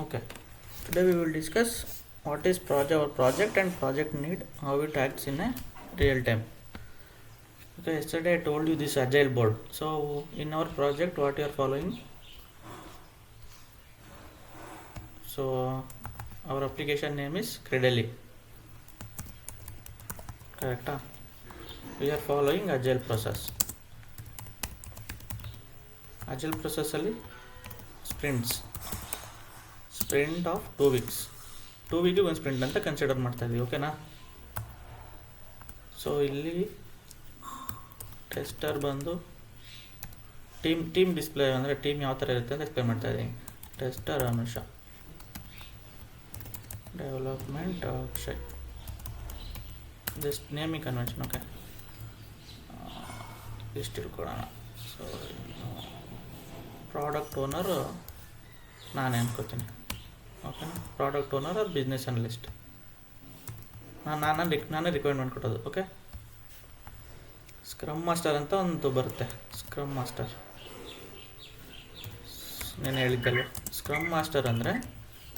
Okay, today we will discuss what is our project and project need, how it acts in a real time. Okay, yesterday I told you this agile board. So in our project, what you are following? So our application name is Credely. Correct? We are following agile process. Agile process ಅಲ್ಲಿ sprint of 2 weeks. 2 week ಒಂದು sprint ಅಂತ consider ಮಾಡ್ತಾ ಇದ್ದೀವಿ. ಓಕೆನಾ? So ಇಲ್ಲಿ tester ಬಂದು team display ಅಂದರೆ team ಯಾವ ಥರ ಇರುತ್ತೆ ಅಂತ ಎಕ್ಸ್ಪ್ಲೇನ್ ಮಾಡ್ತಾ ಇದ್ದೀನಿ. Tester Anusha, development Akshay, just naming convention. Okay, ಇಷ್ಟು ತಿಳ್ಕೊಳ್ಳೋಣ. ಸೊ ಪ್ರಾಡಕ್ಟ್ ಓನರ್ ನಾನೇ ಅನ್ಕೋತೀನಿ. ಓಕೆನಾ? Product owner or business analyst ನಾನೇ ರಿಕ್ವೈರ್ಮೆಂಟ್ ಕೊಡೋದು. ಓಕೆ, ಸ್ಕ್ರಮ್ ಮಾಸ್ಟರ್ ಅಂತ ಒಂದು ಬರುತ್ತೆ. ಸ್ಕ್ರಮ್ ಮಾಸ್ಟರ್ నేను ಹೇಳಿದ್ದಲ್ವ, ಸ್ಕ್ರಮ್ ಮಾಸ್ಟರ್ ಅಂದರೆ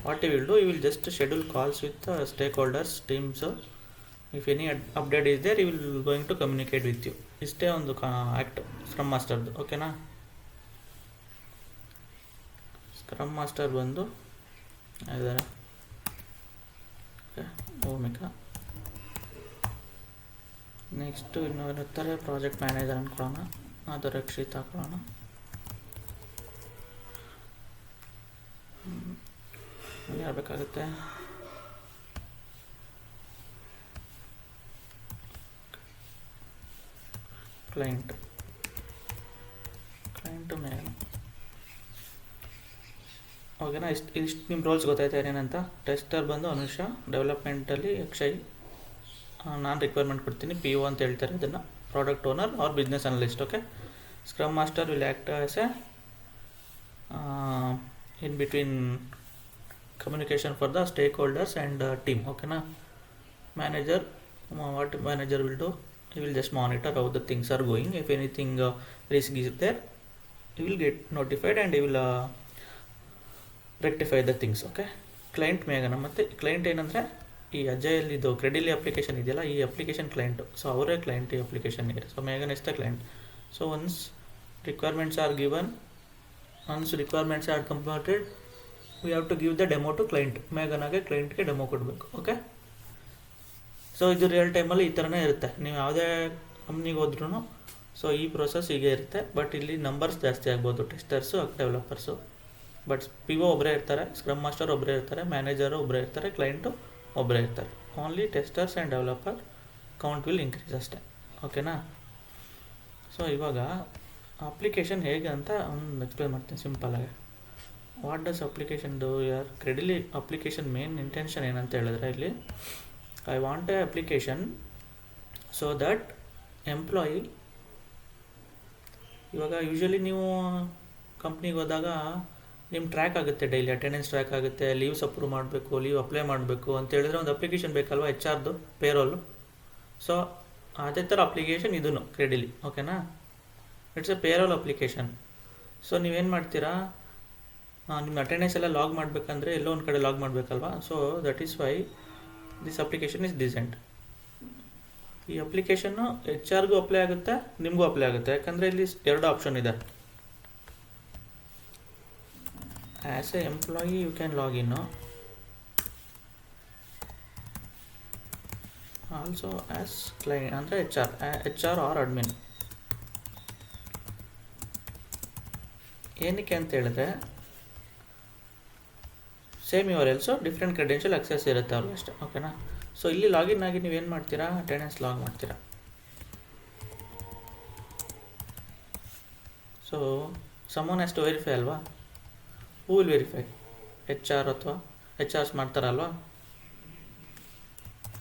what you will do, you will just schedule calls with stakeholders, teams. If any update is there you will going to communicate with you. ಇಷ್ಟೇ ಒಂದು act scrum ಮಾಸ್ಟರ್ದು. ಓಕೆನಾ? Scrum master ಬಂದು ಇದ್ದಾರೆ. Okay, Bhoomika. Next ಇನ್ನೊಂದು ಇರ್ತಾರೆ project manager ಅಂದ್ಕೊಳ್ಳೋಣ, ಅದು ರಕ್ಷಿತ್ ಹಾಕೊಳ್ಳೋಣ. ಯಾರು ಬೇಕಾಗುತ್ತೆ? Client main. ಓಕೆನಾ? ಇಷ್ಟು ನಿಮ್ಮ ರೋಲ್ಸ್ ಗೊತ್ತಾಯ್ತಾ ಏನೇನಂತ. ಟೆಸ್ಟರ್ ಬಂದು ಅನುಷಾ, ಡೆವಲಪ್ಮೆಂಟಲ್ಲಿ ಅಕ್ಷಯ್, ನಾನು ರಿಕ್ವೈರ್ಮೆಂಟ್ ಕೊಡ್ತೀನಿ, PO ಅಂತ ಹೇಳ್ತಾರೆ ಇದನ್ನು, product owner or business analyst. Okay, scrum master will act as a in between communication for the stakeholders and team. Okay na? Manager, what manager will do, he will just monitor how the things are going. If anything risk is there, he will get notified and he will rectify the things. Okay, client ಮೇಘನ. ಮತ್ತು client ಏನಂದರೆ ಈ agile ಇದು ಕ್ರೆಡಿಲಿ application ಇದೆಯಲ್ಲ, ಈ application client. So ಅವರೇ client ಈ ಅಪ್ಲಿಕೇಶನ್ಗೆ. ಸೊ ಮೇಘನ್ is the client. So once requirements are given, once requirements are completed, we have to give the demo to client. ಮೇಘನಾಗೆ ಕ್ಲೈಂಟ್ಗೆ ಡೆಮೋ ಕೊಡಬೇಕು. ಓಕೆ, ಸೊ ಇದು ರಿಯಲ್ ಟೈಮಲ್ಲಿ ಈ ಥರನೇ ಇರುತ್ತೆ. ನೀವು ಯಾವುದೇ ಕಂಪ್ನಿಗೆ ಹೋದ್ರೂ ಸೊ ಈ ಪ್ರೋಸೆಸ್ ಹೀಗೆ ಇರುತ್ತೆ. ಬಟ್ ಇಲ್ಲಿ ನಂಬರ್ಸ್ ಜಾಸ್ತಿ ಆಗ್ಬೋದು, ಟೆಸ್ಟರ್ಸು ಡೆವಲಪರ್ಸು. ಬಟ್ PO ಒಬ್ಬರೇ ಇರ್ತಾರೆ, ಸ್ಕ್ರಮ್ ಮಾಸ್ಟರ್ ಒಬ್ಬರೇ ಇರ್ತಾರೆ, ಮ್ಯಾನೇಜರು ಒಬ್ಬರೇ ಇರ್ತಾರೆ, ಕ್ಲೈಂಟು ಒಬ್ಬರೇ ಇರ್ತಾರೆ. Only testers and developer count will increase ಅಷ್ಟೇ. ಓಕೆನಾ? ಸೊ ಇವಾಗ ಅಪ್ಲಿಕೇಶನ್ ಹೇಗೆ ಅಂತ ಒಂದು ಎಕ್ಸ್ಪ್ಲೇನ್ ಮಾಡ್ತೀನಿ ಸಿಂಪಲಾಗಿ. What does application do your Credily application main intention ಏನಂತ ಹೇಳಿದ್ರೆ, ಇಲ್ಲಿ I want a application so that employee, ಇವಾಗ ಯೂಶ್ವಲಿ ನೀವು ಕಂಪ್ನಿಗೆ ಹೋದಾಗ ನಿಮ್ಮ ಟ್ರ್ಯಾಕ್ ಆಗುತ್ತೆ, ಡೈಲಿ ಅಟೆಂಡೆನ್ಸ್ ಟ್ರ್ಯಾಕ್ ಆಗುತ್ತೆ, ಲೀವ್ಸ್ ಅಪ್ರೂವ್ ಮಾಡಬೇಕು, ಲೀವ್ ಅಪ್ಲೈ ಮಾಡಬೇಕು ಅಂತ ಹೇಳಿದ್ರೆ ಒಂದು ಅಪ್ಲಿಕೇಶನ್ ಬೇಕಲ್ವ, HR ಪೇರೋಲು. ಸೊ ಅದೇ ಥರ ಅಪ್ಲಿಕೇಶನ್ ಇದನ್ನು ಕ್ರೆಡಿಲಿ. ಓಕೆನಾ? It's A payroll application. So ನೀವೇನು ಮಾಡ್ತೀರಾ, ನಿಮ್ಮ ಅಟೆಂಡೆನ್ಸ್ ಎಲ್ಲ ಲಾಗ್ ಮಾಡಬೇಕಂದ್ರೆ ಎಲ್ಲೋ ಒಂದು ಕಡೆ ಲಾಗ್ ಮಾಡಬೇಕಲ್ವಾ. So that is why this application is designed. ಈ ಅಪ್ಲಿಕೇಶನ್ನು HR ಅಪ್ಲೈ ಆಗುತ್ತೆ, ನಿಮಗೂ ಅಪ್ಲೈ ಆಗುತ್ತೆ. ಯಾಕಂದರೆ ಇಲ್ಲಿ 2 ಆಪ್ಷನ್ ಇದೆ. As a employee you can log in, also as client ಅಂದರೆ HR ಆರ್ ಅಡ್ಮಿನ್. ಏನಕ್ಕೆ ಅಂತ ಹೇಳಿದ್ರೆ ಸೇಮ್ URLಸು ಡಿಫ್ರೆಂಟ್ ಕ್ರೆಡೆನ್ಷಿಯಲ್ ಅಕ್ಸೆಸ್ ಇರುತ್ತೆ ಅವ್ರಿಗೆ ಅಷ್ಟೇ. ಓಕೆನಾ? ಸೊ ಇಲ್ಲಿ ಲಾಗಿನ್ ಆಗಿ ನೀವೇನು ಮಾಡ್ತೀರಾ, ಅಟೆಂಡೆನ್ಸ್ ಲಾಗ್ ಮಾಡ್ತೀರಾ. So someone has to verify ಅಲ್ವಾ. Who will verify? HR ಅಥವಾ HRs ಮಾಡ್ತಾರಲ್ವಾ.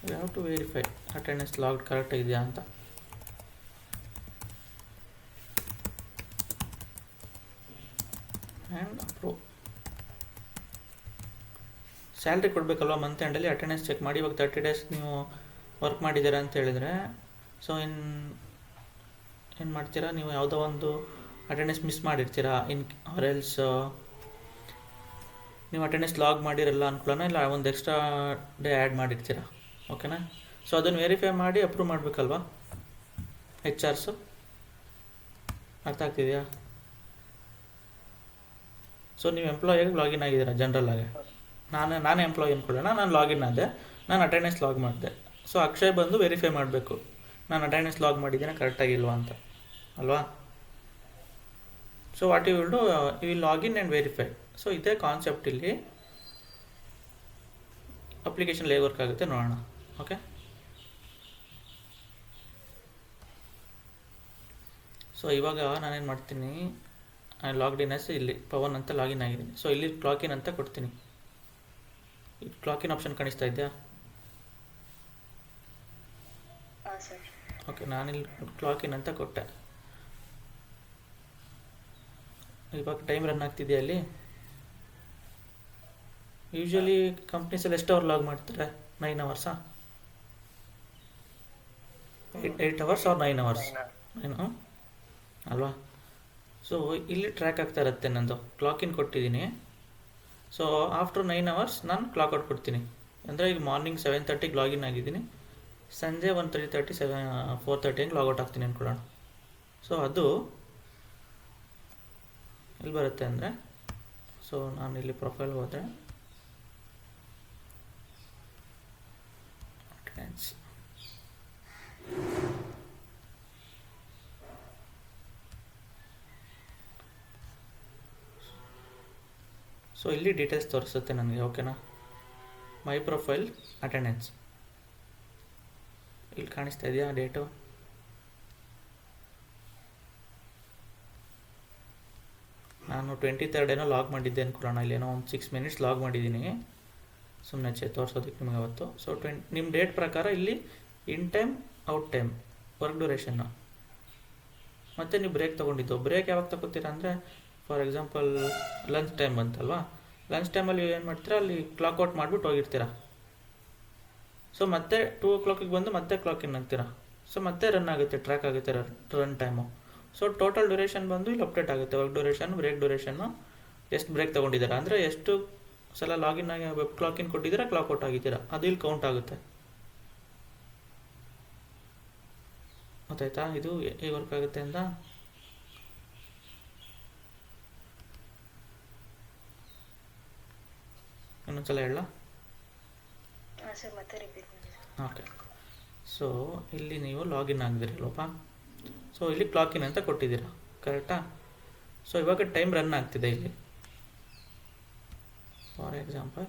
You have to verify attendance log correct ಇದೆಯಾ ಅಂತ. And approve. ಸ್ಯಾಲ್ರಿ ಕೊಡಬೇಕಲ್ವ ಮಂತ್ ಎಂಡಲ್ಲಿ, ಅಟೆಂಡೆನ್ಸ್ ಚೆಕ್ ಮಾಡಿ. ಇವಾಗ 30 days ನೀವು ವರ್ಕ್ ಮಾಡಿದ್ದೀರಾ ಅಂತ ಹೇಳಿದರೆ, ಸೊ ಏನು ಮಾಡ್ತೀರಾ, ನೀವು ಯಾವುದೋ ಒಂದು ಅಟೆಂಡೆನ್ಸ್ ಮಿಸ್ ಮಾಡಿರ್ತೀರಾ, ಆರ್ ಎಲ್ಸ್ ನೀವು ಅಟೆಂಡೆನ್ಸ್ ಲಾಗ್ ಮಾಡಿರಲ್ಲ ಅನ್ಕೊಳ್ಳೋಣ, ಇಲ್ಲ ಒಂದು ಎಕ್ಸ್ಟ್ರಾ ಡೇ ಆ್ಯಡ್ ಮಾಡಿರ್ತೀರ. ಓಕೆನಾ? ಸೊ ಅದನ್ನು ವೆರಿಫೈ ಮಾಡಿ ಅಪ್ರೂವ್ ಮಾಡಬೇಕಲ್ವಾ HR ಅರ್ಥ ಆಗ್ತಿದೆಯಾ? ಸೊ ನೀವು ಎಂಪ್ಲಾಯಿಯಾಗಿ ಲಾಗಿನ್ ಆಗಿದ್ದೀರಾ ಜನರಲ್ಲಾಗಿ. ನಾನೇ ಎಂಪ್ಲಾಯಿ ಅಂದ್ಕೊಳ್ಳೋಣ, ನಾನು ಲಾಗಿನ್ ಆದೆ, ನಾನು ಅಟೆಂಡೆನ್ಸ್ ಲಾಗ್ ಮಾಡಿದೆ. ಸೊ ಅಕ್ಷಯ್ ಬಂದು ವೆರಿಫೈ ಮಾಡಬೇಕು ನಾನು ಅಟೆಂಡೆನ್ಸ್ ಲಾಗ್ ಮಾಡಿದ್ದೀನಿ ಕರೆಕ್ಟಾಗಿಲ್ವಾ ಅಂತ, ಅಲ್ವಾ? So what you will do, you will login and verify. So ಇದೇ ಕಾನ್ಸೆಪ್ಟ್ ಇಲ್ಲಿ ಅಪ್ಲಿಕೇಶನ್ ಹೇಗೆ ವರ್ಕ್ ಆಗುತ್ತೆ ನೋಡೋಣ. ಓಕೆ, ಸೊ ಇವಾಗ ನಾನೇನು ಮಾಡ್ತೀನಿ, ಲಾಗ್ಡಿನ್ ಎಸ್ ಇಲ್ಲಿ ಪವನ್ ಅಂತ ಲಾಗಿನ್ ಆಗಿದ್ದೀನಿ. ಸೊ ಇಲ್ಲಿ ಕ್ಲಾಕಿನ್ ಅಂತ ಕೊಡ್ತೀನಿ. ಈ ಕ್ಲಾಕಿನ್ ಆಪ್ಷನ್ ಕಾಣಿಸ್ತಾ ಇದೆಯಾ? ಓಕೆ, ನಾನಿಲ್ಲಿ ಕ್ಲಾಕಿನ್ ಅಂತ ಕೊಟ್ಟೆ. ಇವಾಗ ಟೈಮ್ ರನ್ ಆಗ್ತಿದೆಯಾ ಅಲ್ಲಿ? ಯೂಶ್ವಲಿ ಕಂಪ್ನೀಸಲ್ಲಿ ಎಷ್ಟು ಅವರ್ ಲಾಗ್ ಮಾಡ್ತಾರೆ? 9 ಅವರ್ಸಾ? 8 ಅವರ್ಸ್ ಆರ್ 9 ಅವರ್ಸ್ ಏನು ಅಲ್ವಾ? ಸೊ ಇಲ್ಲಿ ಟ್ರ್ಯಾಕ್ ಆಗ್ತಾ ಇರುತ್ತೆ ನಂದು. ಕ್ಲಾಕಿನ್ ಕೊಟ್ಟಿದ್ದೀನಿ. ಸೊ ಆಫ್ಟರ್ 9 ಅವರ್ಸ್ ನಾನು ಕ್ಲಾಕ್ಔಟ್ ಕೊಡ್ತೀನಿ. ಅಂದರೆ ಈಗ ಮಾರ್ನಿಂಗ್ 7:30ಗೆ ಲಾಗಿನ್ ಆಗಿದ್ದೀನಿ, ಸಂಜೆ 1:30 4:30 ಹಂಗೆ ಲಾಗೌಟ್ ಆಗ್ತೀನಿ ಅಂದ್ಕೊಳ್ಳೋಣ. ಸೊ ಅದು ಎಲ್ಲಿ ಬರುತ್ತೆ ಅಂದರೆ, ಸೊ ನಾನು ಇಲ್ಲಿ ಪ್ರೊಫೈಲ್ಗೆ ಹೋದರೆ ಅಟೆಂಡೆನ್ಸ್, ಸೊ ಇಲ್ಲಿ ಡೀಟೇಲ್ಸ್ ತೋರಿಸುತ್ತೆ ನನಗೆ. ಓಕೆನಾ? ಮೈ ಪ್ರೊಫೈಲ್ ಅಟೆಂಡೆನ್ಸ್ ಇಲ್ಲಿ ಕಾಣಿಸ್ತಾ ಇದೆಯಾ ಡೇಟು? ನಾನು 23rd ಏನೋ ಲಾಗ್ ಮಾಡಿದ್ದೆ ಅಂದ್ಕೊಳ್ಳೋಣ. ಇಲ್ಲೇನೋ ಒಂದು 6 ಮಿನಿಟ್ಸ್ ಲಾಗ್ ಮಾಡಿದ್ದೀನಿ ಸುಮ್ಮನೆ ತೋರಿಸೋದಕ್ಕೆ ನಿಮಗೆ ಅವತ್ತು. ಸೊ ನಿಮ್ಮ ಡೇಟ್ ಪ್ರಕಾರ ಇಲ್ಲಿ in time out time work duration ಮತ್ತು ನೀವು ಬ್ರೇಕ್ ತೊಗೊಂಡಿದ್ದು. ಬ್ರೇಕ್ ಯಾವಾಗ ತಗೋತೀರಾ ಅಂದರೆ, ಫಾರ್ ಎಕ್ಸಾಂಪಲ್ ಲಂಚ್ ಟೈಮ್ ಬಂತಲ್ವಾ, ಲಂಚ್ ಟೈಮಲ್ಲಿ ಏನು ಮಾಡ್ತೀರಾ, ಅಲ್ಲಿ ಕ್ಲಾಕ್ಔಟ್ ಮಾಡಿಬಿಟ್ಟು ಹೋಗಿರ್ತೀರ. ಸೊ ಮತ್ತೆ 2 o'clock ಬಂದು ಮತ್ತೆ ಕ್ಲಾಕಿನ್ ಆಗ್ತೀರಾ. ಸೊ ಮತ್ತೆ ರನ್ ಆಗುತ್ತೆ, ಟ್ರ್ಯಾಕ್ ಆಗುತ್ತೆ run time. So total duration ಬಂದು ಇಲ್ಲಿ ಅಪ್ಡೇಟ್ ಆಗುತ್ತೆ. ವರ್ಕ್ ಡ್ಯೂರೇಷನ್, ಬ್ರೇಕ್ ಡ್ಯೂರೇಷನ್ನು, ಎಷ್ಟು ಬ್ರೇಕ್ ತೊಗೊಂಡಿದ್ದೀರಾ ಅಂದರೆ ಎಷ್ಟು ಸಲ ಲಾಗಿನ್ ಆಗಿ ವೆಬ್ ಕ್ಲಾಕಿನ್ ಕೊಟ್ಟಿದ್ದೀರಾ, ಕ್ಲಾಕ್ಔಟ್ ಆಗಿದ್ದೀರಾ, ಅದು ಇಲ್ಲಿ ಕೌಂಟ್ ಆಗುತ್ತೆ. ಗೊತ್ತಾಯ್ತಾ ಇದು ಹೇಗೆ ವರ್ಕ್ ಆಗುತ್ತೆ ಅಂತ? ಇನ್ನೊಂದ್ಸಲ ಹೇಳ. ಓಕೆ, ಸೊ ಇಲ್ಲಿ ನೀವು ಲಾಗಿನ್ ಆಗಿದ್ದೀರಲ್ವಪ್ಪ. ಸೊ ಇಲ್ಲಿ ಕ್ಲಾಕಿನ್ ಅಂತ ಕೊಟ್ಟಿದ್ದೀರಾ, ಕರೆಕ್ಟಾ? ಸೊ ಇವಾಗ ಟೈಮ್ ರನ್ ಆಗ್ತಿದೆ ಇಲ್ಲಿ. ಫಾರ್ ಎಕ್ಸಾಂಪಲ್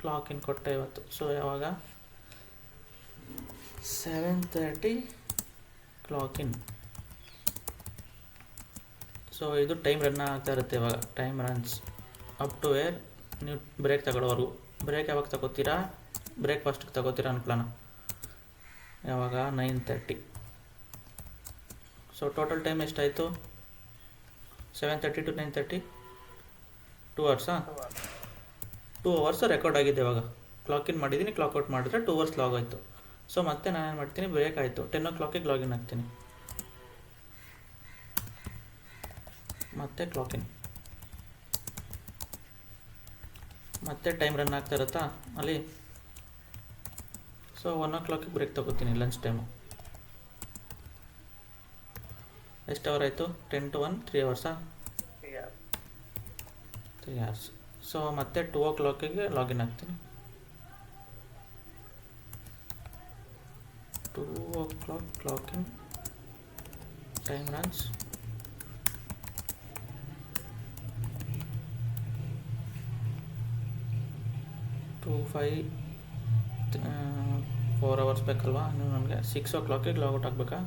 ಕ್ಲಾಕಿನ್ ಕೊಟ್ಟೆ ಇವತ್ತು. ಸೊ ಯಾವಾಗ 7:30 ಕ್ಲಾಕಿನ್. ಸೊ ಇದು ಟೈಮ್ ರನ್ ಆಗ್ತಾ ಇರುತ್ತೆ. ಇವಾಗ time runs up to where ನೀವು ಬ್ರೇಕ್ ತಗೊಳ್ಳೋವರೆಗೂ. ಬ್ರೇಕ್ ಯಾವಾಗ ತಗೋತೀರಾ, ಬ್ರೇಕ್ಫಾಸ್ಟಿಗೆ ತಗೋತೀರಾ ಅನ್ಕೊಳ್ಳೋಣ. ಯಾವಾಗ 9:30. ಸೊ ಟೋಟಲ್ ಟೈಮ್ ಎಷ್ಟಾಯಿತು? 7:30 to 9:30 2 ಅವರ್ಸಾ? 2 ಅವರ್ಸ್ ರೆಕಾರ್ಡ್ ಆಗಿದೆ. ಇವಾಗ ಕ್ಲಾಕಿನ್ ಮಾಡಿದ್ದೀನಿ, ಕ್ಲಾಕ್ಔಟ್ ಮಾಡಿದ್ರೆ 2 ಅವರ್ಸ್ ಲಾಗ್ ಆಯಿತು. ಸೊ ಮತ್ತೆ ನಾನೇನು ಮಾಡ್ತೀನಿ, ಬ್ರೇಕ್ ಆಯಿತು 10 o'clock ಲಾಗಿನ್ ಆಗ್ತೀನಿ, ಮತ್ತೆ ಕ್ಲಾಕಿನ್, ಮತ್ತೆ ಟೈಮ್ ರನ್ ಆಗ್ತಾ ಇರುತ್ತಾ ಅಲ್ಲಿ. ಸೊ 1 o'clock ಬ್ರೇಕ್ ತಗೋತೀನಿ, ಲಂಚ್ ಟೈಮು. ಎಷ್ಟು ಅವರ್ ಆಯಿತು? 10 to 1 3 ಅವರ್ಸಾ? 3 hours. ಸೊ ಮತ್ತೆ 2 o'clock ಲಾಗಿನ್ ಆಗ್ತೀನಿ. 2 o'clock ಕ್ಲಾಕಿನ್, ಟೈಮ್ ರನ್ಸ್ 2-5 4 ಅವರ್ಸ್ ಬೇಕಲ್ವಾ ಇನ್ನು ನನಗೆ. 6 o'clock ಲಾಗೌಟ್ ಆಗಬೇಕಾ?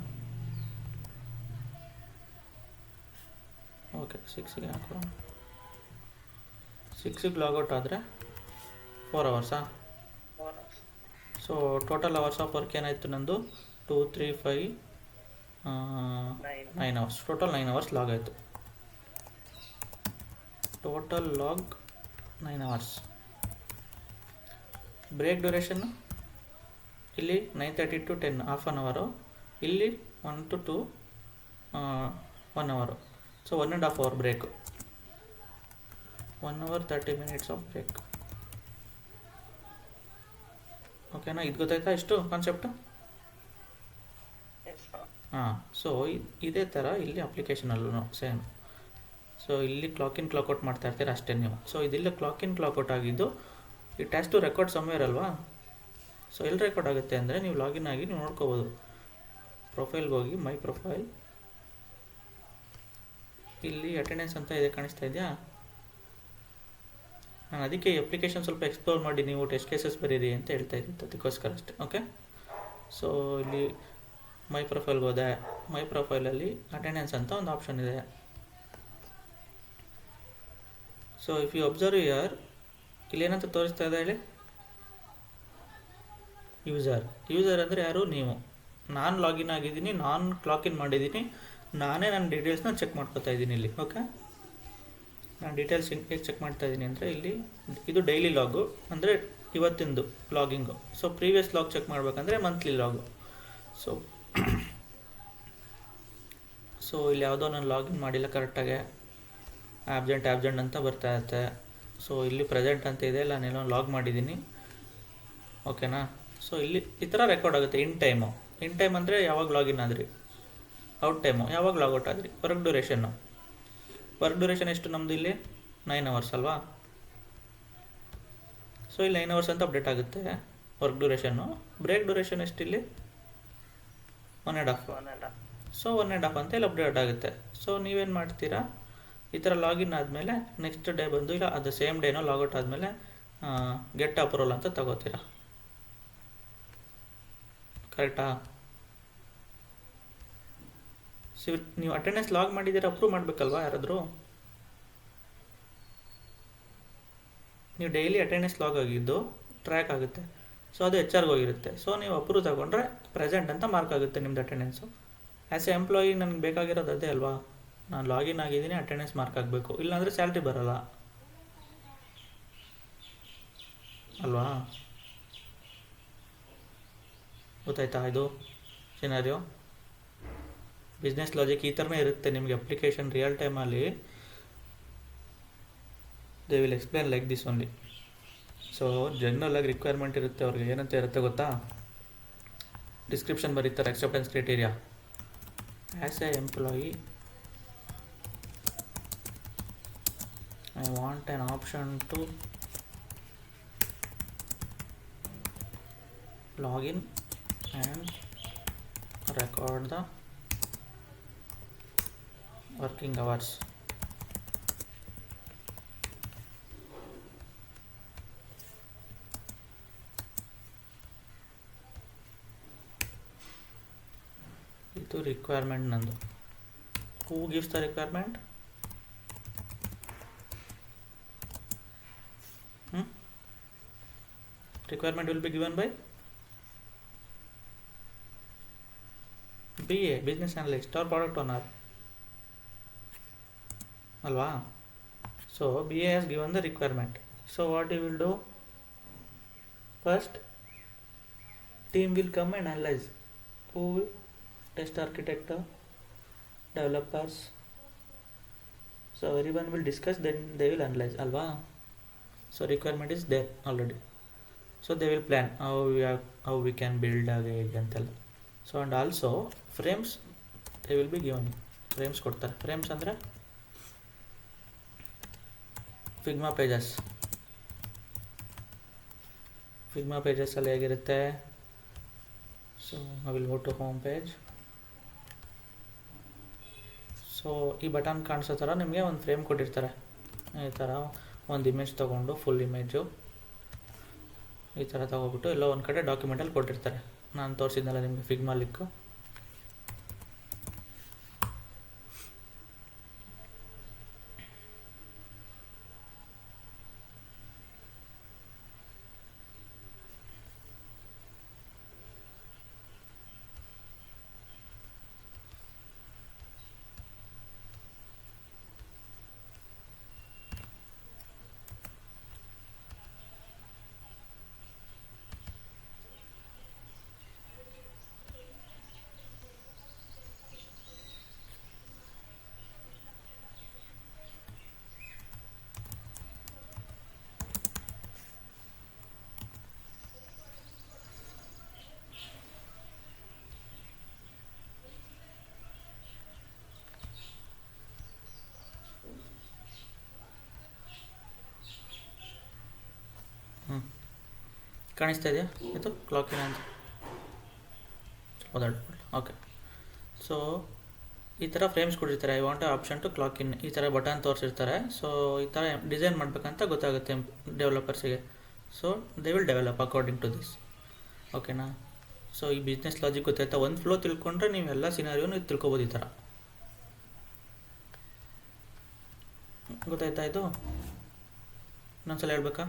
ಓಕೆ, 6ಗೆ ಹಾಕೋ. 6ಗೆ ಲಾಗೌಟ್ ಆದರೆ 4 ಅವರ್ಸಾ? So total hours of work ಏನಾಯಿತು ನಂದು? 2 3 5 9 ಅವರ್ಸ್. ಟೋಟಲ್ 9 ಅವರ್ಸ್ ಲಾಗ್ ಆಯಿತು. Total log 9 hours. Break duration ಇಲ್ಲಿ 9:30 to 10 ಹಾಫ್ ಆನ್ ಅವರು, ಇಲ್ಲಿ 1 to 2 1 ಅವರು. So 1.5 hour break. 1 hour 30 minutes of break. ಓಕೆನಾ, ಇದು ಗೊತ್ತಾಯ್ತಾ ಇಷ್ಟು ಕಾನ್ಸೆಪ್ಟು? ಹಾಂ, ಸೊ ಇದೇ ಥರ ಇಲ್ಲಿ ಅಪ್ಲಿಕೇಶನಲ್ಲೂ ಸೇಮ್. ಸೊ ಇಲ್ಲಿ ಕ್ಲಾಕ್ ಇನ್ ಕ್ಲಾಕ್ ಔಟ್ ಮಾಡ್ತಾ ಇರ್ತೀರ ಅಷ್ಟೇ ನೀವು. ಸೊ ಇದಿಲ್ಲ ಕ್ಲಾಕ್ ಇನ್ ಕ್ಲಾಕ್ ಔಟ್ ಆಗಿದ್ದು it has to record somewhere ಅಲ್ವಾ. ಸೊ ಎಲ್ಲಿ ರೆಕಾರ್ಡ್ ಆಗುತ್ತೆ ಅಂದರೆ ನೀವು ಲಾಗಿನ್ ಆಗಿ ನೀವು ನೋಡ್ಕೋಬೋದು. ಪ್ರೊಫೈಲ್ಗೆ ಹೋಗಿ ಮೈ ಪ್ರೊಫೈಲ್, ಇಲ್ಲಿ ಅಟೆಂಡೆನ್ಸ್ ಅಂತ ಇದೆ ಕಾಣಿಸ್ತಾ ಇದೆಯಾ. ನಾನು ಅದಕ್ಕೆ ಈ ಅಪ್ಲಿಕೇಶನ್ ಸ್ವಲ್ಪ ಎಕ್ಸ್ಪ್ಲೋರ್ ಮಾಡಿ ನೀವು ಟೆಸ್ಟ್ ಕೇಸಸ್ ಬರೀರಿ ಅಂತ ಹೇಳ್ತಾ ಇದ್ದಿತ್ತು, ಅದಕ್ಕೋಸ್ಕರ ಅಷ್ಟೇ. ಓಕೆ, ಸೊ ಇಲ್ಲಿ ಮೈ ಪ್ರೊಫೈಲ್ಗೆ ಹೋದೆ. ಮೈ ಪ್ರೊಫೈಲಲ್ಲಿ ಅಟೆಂಡೆನ್ಸ್ ಅಂತ ಒಂದು ಆಪ್ಷನ್ ಇದೆ. So if you observe here, ಇಲ್ಲಿ ಏನಂತ ತೋರಿಸ್ತಾ ಇದೆ ಹೇಳಿ? ಯೂಸರ್ ಅಂದರೆ ಯಾರು? ನೀವು. ನಾನು ಲಾಗಿನ್ ಆಗಿದ್ದೀನಿ, ನಾನು ಕ್ಲಾಕ್ ಇನ್ ಮಾಡಿದ್ದೀನಿ, ನಾನೇ ನನ್ನ ಡೀಟೇಲ್ಸ್ನ ಚೆಕ್ ಮಾಡ್ಕೊತಾ ಇದ್ದೀನಿ ಇಲ್ಲಿ. ಓಕೆ, ನಾನು ಡೀಟೇಲ್ಸ್ ಹೇಗೆ ಚೆಕ್ ಮಾಡ್ತಾ ಇದ್ದೀನಿ ಅಂದರೆ ಇಲ್ಲಿ ಇದು ಡೈಲಿ ಲಾಗು ಅಂದರೆ ಇವತ್ತಿಂದು ಲಾಗಿಂಗು. ಸೊ ಪ್ರೀವಿಯಸ್ ಲಾಗ್ ಚೆಕ್ ಮಾಡಬೇಕಂದ್ರೆ ಮಂತ್ಲಿ ಲಾಗು. ಸೊ ಇಲ್ಲಿ ಯಾವುದೋ ನಾನು ಲಾಗಿನ್ ಮಾಡಿಲ್ಲ ಕರೆಕ್ಟಾಗಿ, ಆಬ್ಸೆಂಟ್ ಅಂತ ಬರ್ತಾ ಇರುತ್ತೆ. ಸೊ ಇಲ್ಲಿ ಪ್ರೆಸೆಂಟ್ ಅಂತ ಇದೆ, ನಾನೇನೋ ಲಾಗ್ ಮಾಡಿದ್ದೀನಿ. ಓಕೆನಾ, ಸೊ ಇಲ್ಲಿ ಈ ಥರ ರೆಕಾರ್ಡ್ ಆಗುತ್ತೆ. ಇನ್ ಟೈಮ್ ಅಂದರೆ ಯಾವಾಗ ಲಾಗಿನ್ ಆದ್ರಿ, ಔಟ್ ಟೈಮು ಯಾವಾಗ ಲಾಗೌಟ್ ಆದ್ರಿ, ವರ್ಕ್ ಡ್ಯೂರೇಷನ್ ಎಷ್ಟು ನಮ್ಮದು ಇಲ್ಲಿ 9 hours ಅಲ್ವಾ. ಸೊ ಇಲ್ಲಿ 9 hours ಅಂತ ಅಪ್ಡೇಟ್ ಆಗುತ್ತೆ ವರ್ಕ್ ಡ್ಯೂರೇಷನ್ನು. ಬ್ರೇಕ್ ಡ್ಯೂರೇಷನ್ ಎಷ್ಟು ಇಲ್ಲಿ? 1.5. ಸೊ 1.5 ಅಂತ ಇಲ್ಲಿ ಅಪ್ಡೇಟ್ ಆಗುತ್ತೆ. ಸೊ ನೀವೇನು ಮಾಡ್ತೀರಾ, ಈ ಥರ ಲಾಗಿನ್ ಆದಮೇಲೆ ನೆಕ್ಸ್ಟ್ ಡೇ ಬಂದು ಇಲ್ಲ ಅದು ಸೇಮ್ ಡೇನೋ ಲಾಗೌಟ್ ಆದಮೇಲೆ ಗೆಟ್ ಅಪ್ರೂವಲ್ ಅಂತ ತಗೋತೀರಾ. ಕರೆಕ್ಟಾ? ನೀವು ಅಟೆಂಡೆನ್ಸ್ ಲಾಗ್ ಮಾಡಿದ್ದೀರಾ, ಅಪ್ರೂವ್ ಮಾಡಬೇಕಲ್ವಾ ಯಾರಾದರೂ. ನೀವು ಡೈಲಿ ಅಟೆಂಡೆನ್ಸ್ ಲಾಗ್ ಆಗಿದ್ದು ಟ್ರ್ಯಾಕ್ ಆಗುತ್ತೆ. ಸೊ ಅದು HR ಹೋಗಿರುತ್ತೆ. ಸೊ ನೀವು ಅಪ್ರೂವ್ ತಗೊಂಡ್ರೆ ಪ್ರೆಸೆಂಟ್ ಅಂತ ಮಾರ್ಕ್ ಆಗುತ್ತೆ ನಿಮ್ಮದು ಅಟೆಂಡೆನ್ಸು. ಆ್ಯಸ್ ಎ ಎಂಪ್ಲಾಯಿ ನನಗೆ ಬೇಕಾಗಿರೋದು ಅದೇ ಅಲ್ವಾ, ನಾನು ಲಾಗಿನ್ ಆಗಿದ್ದೀನಿ, ಅಟೆಂಡೆನ್ಸ್ ಮಾರ್ಕ್ ಆಗಬೇಕು, ಇಲ್ಲಾಂದರೆ ಸ್ಯಾಲ್ರಿ ಬರೋಲ್ಲ ಅಲ್ವಾ. ಗೊತ್ತಾಯ್ತಾ ಇದು ಸಿನಾರಿಯೋ? ಬಿಸ್ನೆಸ್ ಲಾಜಿಕ್ ಈ ಥರನೇ ಇರುತ್ತೆ ನಿಮಗೆ. ಅಪ್ಲಿಕೇಶನ್ ರಿಯಲ್ ಟೈಮಲ್ಲಿ they will explain like this only. So general ಆಗಿ ರಿಕ್ವೈರ್ಮೆಂಟ್ ಇರುತ್ತೆ ಅವ್ರಿಗೆ. ಏನಂತ ಇರುತ್ತೆ ಗೊತ್ತಾ, ಡಿಸ್ಕ್ರಿಪ್ಷನ್ ಬರೀತಾರೆ acceptance criteria. As a employee I want on option two login and record the working hours. ಇದು ರಿಕ್ವೈರ್ಮೆಂಟ್ ನಂದು. Who gives the requirement? Requirement will be given by BA, business analyst or product owner alva. So BA has given the requirement. So what he will do, first team will come and analyze. Who will? Test architect, developers. So everyone will discuss, then they will analyze alva. So requirement is there already. So they will plan how we can build again. So and also frames they will be given. Frames ಕೊಡ್ತಾರೆ. Frames ಅಂದರೆ Figma pages ಅಲ್ಲಿ ಹೇಗಿರುತ್ತೆ. So I will go to home page. So ಈ button ಕಾಣಿಸೋ ಥರ ನಿಮಗೆ ಒಂದು frame ಕೊಟ್ಟಿರ್ತಾರೆ. ಈ ಥರ ಒಂದು ಇಮೇಜ್ ತೊಗೊಂಡು ಫುಲ್ ಇಮೇಜು ಈ ಥರ ತೊಗೊಬಿಟ್ಟು ಎಲ್ಲೋ ಒಂದು ಕಡೆ ಡಾಕ್ಯುಮೆಂಟಲ್ಲಿ ಕೊಟ್ಟಿರ್ತಾರೆ. ನಾನು ತೋರಿಸಿದ್ನಲ್ಲ ನಿಮಗೆ ಫಿಗ್ಮಾ ಲಿಂಕು. ಕಾಣಿಸ್ತಾ ಇದೆಯಾ ಇದು ಕ್ಲಾಕಿನ ಅಂತ ಓಕೆ. ಸೊ ಈ ಥರ ಫ್ರೇಮ್ಸ್ ಕೊಟ್ಟಿರ್ತಾರೆ. I want option to clock in, ಈ ಥರ ಬಟನ್ ತೋರಿಸಿರ್ತಾರೆ. ಸೊ ಈ ಥರ ಡಿಸೈನ್ ಮಾಡಬೇಕಂತ ಗೊತ್ತಾಗುತ್ತೆ ಡೆವಲಪರ್ಸಿಗೆ. So they will develop according to this. ಓಕೆನಾ. ಸೊ ಈ ಬಿಸ್ನೆಸ್ ಲಾಜಿಕ್ ಗೊತ್ತಾಯ್ತಾ? ಒಂದು ಫ್ಲೋ ತಿಳ್ಕೊಂಡ್ರೆ ನೀವು ಎಲ್ಲ ಸಿನಾರಿಯೋನು ತಿಳ್ಕೊಬೋದು. ಈ ಥರ ಗೊತ್ತಾಯ್ತಾ? ಇದು ಇನ್ನೊಂದ್ಸಲ ಹೇಳ್ಬೇಕಾ?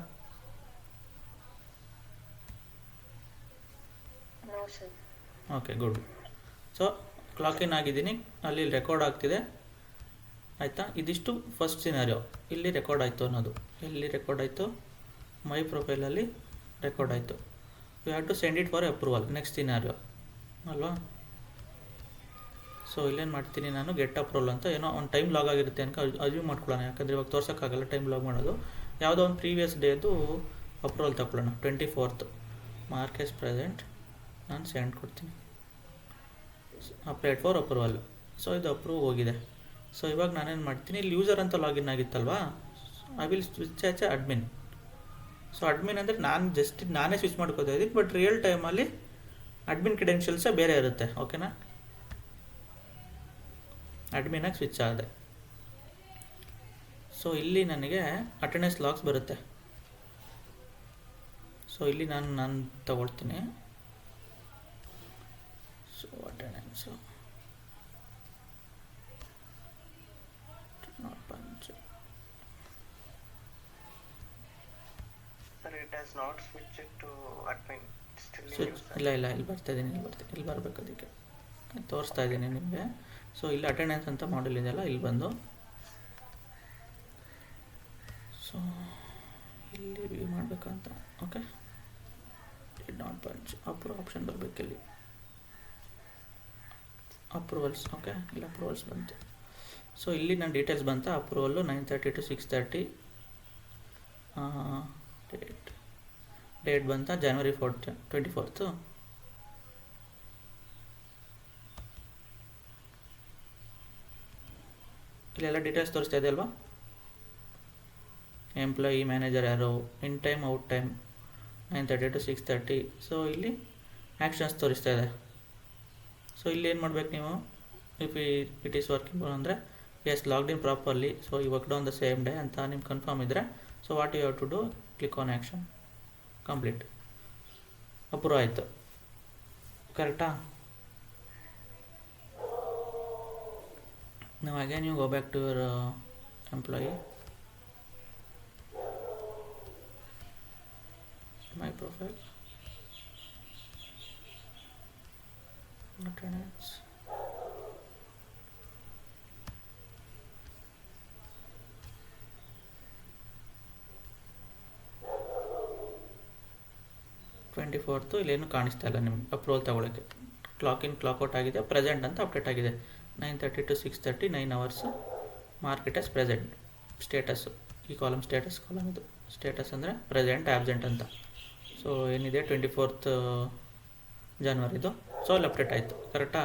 Okay, good. So clock in ಆಗಿದ್ದೀನಿ, ಅಲ್ಲಿ ರೆಕಾರ್ಡ್ ಆಗ್ತಿದೆ ಆಯಿತಾ. ಇದಿಷ್ಟು ಫಸ್ಟ್ ಸಿನಾರಿಯೋ. ಇಲ್ಲಿ ರೆಕಾರ್ಡ್ ಆಯಿತು ಅನ್ನೋದು, ಎಲ್ಲಿ ರೆಕಾರ್ಡ್ ಆಯಿತು? ಮೈ ಪ್ರೊಫೈಲಲ್ಲಿ ರೆಕಾರ್ಡ್ ಆಯಿತು. You have to send it for approval. Next scenario ಅಲ್ವಾ. ಸೊ ಇಲ್ಲೇನು ಮಾಡ್ತೀನಿ ನಾನು, ಗೆಟ್ ಅಪ್ರೂವಲ್ ಅಂತ ಏನೋ ಒಂದು ಟೈಮ್ ಲಾಗ್ ಆಗಿರುತ್ತೆ ಅಂತ ಅಜ್ಯೂಮ್ ಮಾಡ್ಕೊಳ್ಳೋಣ. ಯಾಕಂದರೆ ಇವಾಗ ತೋರ್ಸೋಕ್ಕಾಗಲ್ಲ ಟೈಮ್ ಲಾಗ್ ಮಾಡೋದು. ಯಾವುದೋ ಒಂದು ಪ್ರೀವಿಯಸ್ ಡೇದು ಅಪ್ರೂವಲ್ ತಗೊಳ್ಳೋಣ. 24th mark as present. ನಾನು ಸೆಂಡ್ ಕೊಡ್ತೀನಿ, ಅಪ್ಲೈಡ್ ಫಾರ್ ಅಪ್ರೂವಲ್. ಸೊ ಇದು ಅಪ್ರೂವ್ ಹೋಗಿದೆ. ಸೊ ಇವಾಗ ನಾನೇನು ಮಾಡ್ತೀನಿ, ಇಲ್ಲಿ ಯೂಸರ್ ಅಂತ ಲಾಗಿನ್ ಆಗಿತ್ತಲ್ವಾ, ಐ ವಿಲ್ ಸ್ವಿಚ್ ಆಚೆ ಅಡ್ಮಿನ್. ಸೊ ಅಡ್ಮಿನ್ ಅಂದರೆ ನಾನೇ ಸ್ವಿಚ್ ಮಾಡ್ಕೋತಾ ಇದ್ದೀನಿ, ಬಟ್ ರಿಯಲ್ ಟೈಮಲ್ಲಿ ಅಡ್ಮಿನ್ ಕ್ರೆಡೆನ್ಷಿಯಲ್ಸೇ ಬೇರೆ ಇರುತ್ತೆ. ಓಕೆನಾ. ಅಡ್ಮಿನಾಗಿ ಸ್ವಿಚ್ ಆಗಿದೆ. ಸೊ ಇಲ್ಲಿ ನನಗೆ ಅಟೆಂಡೆನ್ಸ್ ಲಾಗ್ಸ್ ಬರುತ್ತೆ. ಸೊ ಇಲ್ಲಿ ನಾನು ತಗೊಳ್ತೀನಿ. ಸೊ ಅಟೆಂಡೆನ್ಸು ಇಲ್ಲ ಇಲ್ಲಿ ಬರ್ತಾ ಇದ್ದೀನಿ, ಇಲ್ಲಿ ಬರಬೇಕು. ಅದಕ್ಕೆ ತೋರಿಸ್ತಾ ಇದ್ದೀನಿ ನಿಮಗೆ. ಸೊ ಇಲ್ಲಿ ಅಟೆಂಡೆನ್ಸ್ ಅಂತ ಮಾಡಲ್ ಇದೆಯಲ್ಲ, ಇಲ್ಲಿ ಬಂದು ಸೊ ಇಲ್ಲಿ ವ್ಯೂ ಮಾಡಬೇಕಂತ. Okay, not punch approve option ಬರಬೇಕು ಇಲ್ಲಿ, ಅಪ್ರೂವಲ್ಸ್. ಓಕೆ, ಇಲ್ಲಿ ಅಪ್ರೂವಲ್ಸ್ ಬಂತು. ಸೊ ಇಲ್ಲಿ ನನ್ನ ಡೀಟೇಲ್ಸ್ ಬಂತ. Approval 9:30 to 6:30. ಡೇಟ್ ಬಂತ January 24th. ಇಲ್ಲೆಲ್ಲ ಡೀಟೇಲ್ಸ್ ತೋರಿಸ್ತಾ ಇದೆ ಅಲ್ವಾ. ಎಂಪ್ಲಾಯಿ, ಮ್ಯಾನೇಜರ್ ಯಾರು, in time, out time, 9:30 to 6:30. So ಇಲ್ಲಿ ಆ್ಯಕ್ಷನ್ಸ್ ತೋರಿಸ್ತಾ ಇದೆ. ಸೊ ಇಲ್ಲಿ ಏನು ಮಾಡ್ಬೇಕು ನೀವು, ಇಫ್ ಇಟ್ ಈಸ್ ವರ್ಕಿಂಗ್ ಅಂದರೆ as logged in properly, so ಈ worked on the same day ಅಂತ ನಿಮ್ಗೆ ಕನ್ಫರ್ಮ್ ಇದ್ದರೆ, so what you have to do, click on action, complete, approve ಆಯಿತು. ಕರೆಕ್ಟಾ. Now again you go back to your employee, my profile, attendance, ಇಲ್ಲೇನು ಕಾಣಿಸ್ತಾ ಇಲ್ಲ ನಿಮ್ಗೆ approval ತಗೊಳ್ಳೋಕ್ಕೆ. Clock in clock out ಆಗಿದೆ, ಪ್ರೆಸೆಂಟ್ ಅಂತ ಅಪ್ಡೇಟ್ ಆಗಿದೆ. 9:30 to 6:30, 9 hours, market as present. Status, ಈ ಕಾಲಮ್ ಸ್ಟೇಟಸ್ ಕಾಲಮ್, ಇದು ಸ್ಟೇಟಸ್ ಅಂದರೆ ಪ್ರೆಸೆಂಟ್, ಆಬ್ಸೆಂಟ್ ಅಂತ. ಸೊ ಏನಿದೆ 24th January. ಸೊ ಅಲ್ಲಿ ಅಪ್ಡೇಟ್ ಆಯಿತು. ಕರೆಕ್ಟಾ.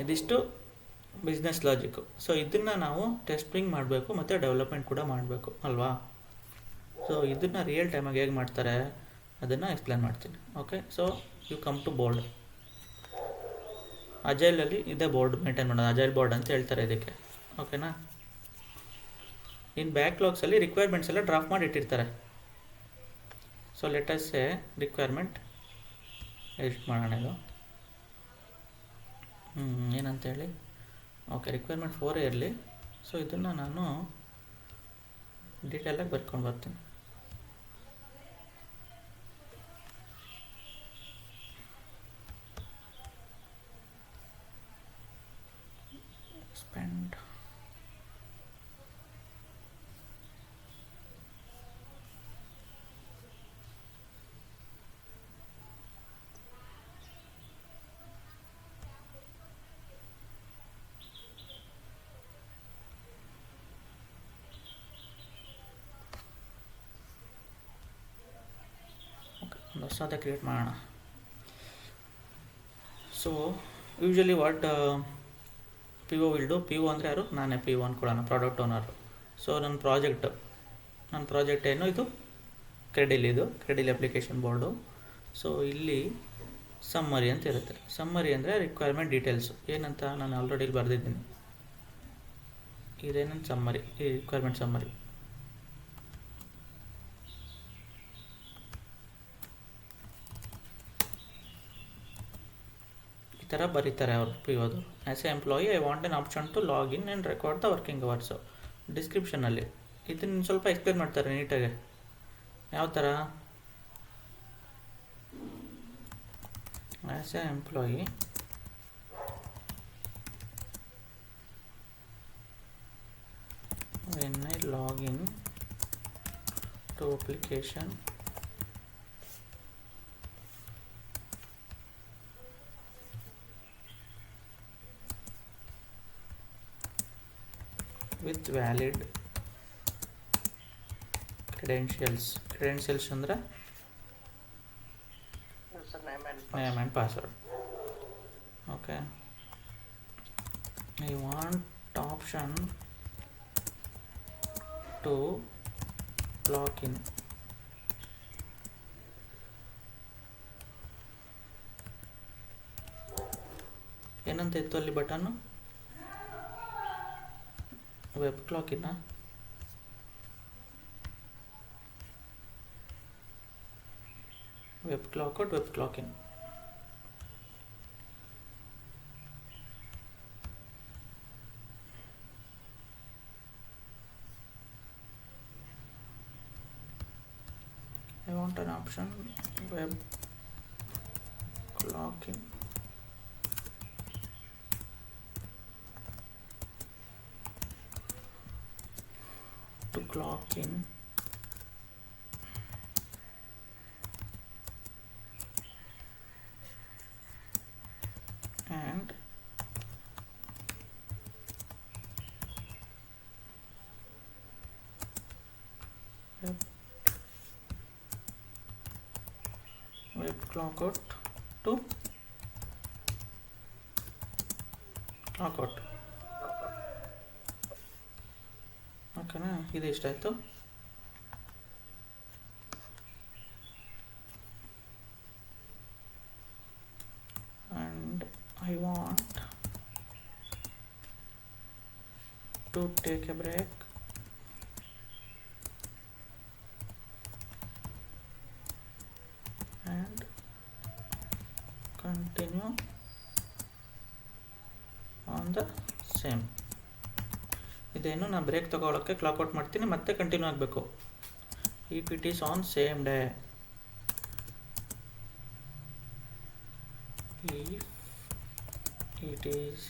ಇದಿಷ್ಟು ಬಿಸ್ನೆಸ್ ಲಾಜಿಕ್ಕು. ಸೊ ಇದನ್ನು ನಾವು ಟೆಸ್ಟಿಂಗ್ ಮಾಡಬೇಕು ಮತ್ತು ಡೆವಲಪ್ಮೆಂಟ್ ಕೂಡ ಮಾಡಬೇಕು ಅಲ್ವಾ. ಸೊ ಇದನ್ನು ರಿಯಲ್ ಟೈಮಾಗಿ ಹೇಗೆ ಮಾಡ್ತಾರೆ ಅದನ್ನು ಎಕ್ಸ್ಪ್ಲೇನ್ ಮಾಡ್ತೀನಿ. Okay, so you come to board. ಅಜೈಲಲ್ಲಿ ಇದೇ ಬೋರ್ಡ್ ಮೇಂಟೈನ್ ಮಾಡೋದು, ಅಜೈಲ್ ಬೋರ್ಡ್ ಅಂತ ಹೇಳ್ತಾರೆ ಇದಕ್ಕೆ. ಓಕೆನಾ. ಇನ್ನು ಬ್ಯಾಕ್ಲಾಗ್ಸಲ್ಲಿ ರಿಕ್ವೈರ್ಮೆಂಟ್ಸ್ ಎಲ್ಲ ಡ್ರಾಫ್ಟ್ ಮಾಡಿ ಇಟ್ಟಿರ್ತಾರೆ. So let's say requirement edit ಮಾಡೋಣ. ಇದು ಏನಂತೇಳಿ, ಓಕೆ, ರಿಕ್ವೈರ್ಮೆಂಟ್ 4 ಇರಲಿ. ಸೊ ಇದನ್ನು ನಾನು ಡೀಟೇಲಾಗಿ ಬರ್ಕೊಂಡು ಬರ್ತೀನಿ. ಸ್ಪೆಂಡ್ ಒಂದು ಹೊಸದ ಕ್ರಿಯೇಟ್ ಮಾಡೋಣ. So usually what P O will do, P O ಅಂದರೆ ಯಾರು, ನಾನೇ ಪಿ ಒ ಅಂದ್ಕೊಳ್ಳೋಣ, ಪ್ರಾಡಕ್ಟ್ ಓನರು. ಸೊ ನನ್ನ ಪ್ರಾಜೆಕ್ಟ್ ನನ್ನ ಪ್ರಾಜೆಕ್ಟ್ ಏನು ಇದು ಕ್ರೆಡಿಲ್ ಅಪ್ಲಿಕೇಶನ್ ಬೋರ್ಡು. ಸೊ ಇಲ್ಲಿ ಸಮ್ಮರಿ ಅಂತ ಇರುತ್ತೆ. ಸಮ್ಮರಿ ಅಂದರೆ ರಿಕ್ವೈರ್ಮೆಂಟ್ ಡೀಟೇಲ್ಸು ಏನಂತ ನಾನು ಆಲ್ರೆಡಿ ಇಲ್ಲಿ ಬರೆದಿದ್ದೀನಿ. ಇದೇನೇನು ಸಮ್ಮರಿ, ಈ ರಿಕ್ವೈರ್ಮೆಂಟ್ ಸಮ್ಮರಿ. ಈ ಥರ ಬರೀತಾರೆ ಅವರು POದು. As a employee I want an option to log in and record the working hours. ಡಿಸ್ಕ್ರಿಪ್ಷನಲ್ಲಿ ಇದನ್ನು ಸ್ವಲ್ಪ ಎಕ್ಸ್ಪ್ಲೇನ್ ಮಾಡ್ತಾರೆ ನೀಟಾಗಿ. ಯಾವ ಥರ? As a employee when I log in to application with valid credentials ಅಂದ್ರೆ name and password. Okay, I want option to log in. ಏನಂತ ಇತ್ತು ಅಲ್ಲಿ ಬಟನ್ನು? ವೆಬ್ ಕ್ಲಾಕಿನ web clock out, web clock in. I want an option web clocking to clock in and web clockout to clockout. ಓಕೆನಾ? ಇದು ಎಷ್ಟಾಯಿತು? And I want to take a break and continue on the same. ಇದೇನು ನಾನು break ತೊಗೊಳಕ್ಕೆ ಕ್ಲಾಕ್ಔಟ್ ಮಾಡ್ತೀನಿ, ಮತ್ತೆ continue ಆಗಬೇಕು. If it is on same day, if it is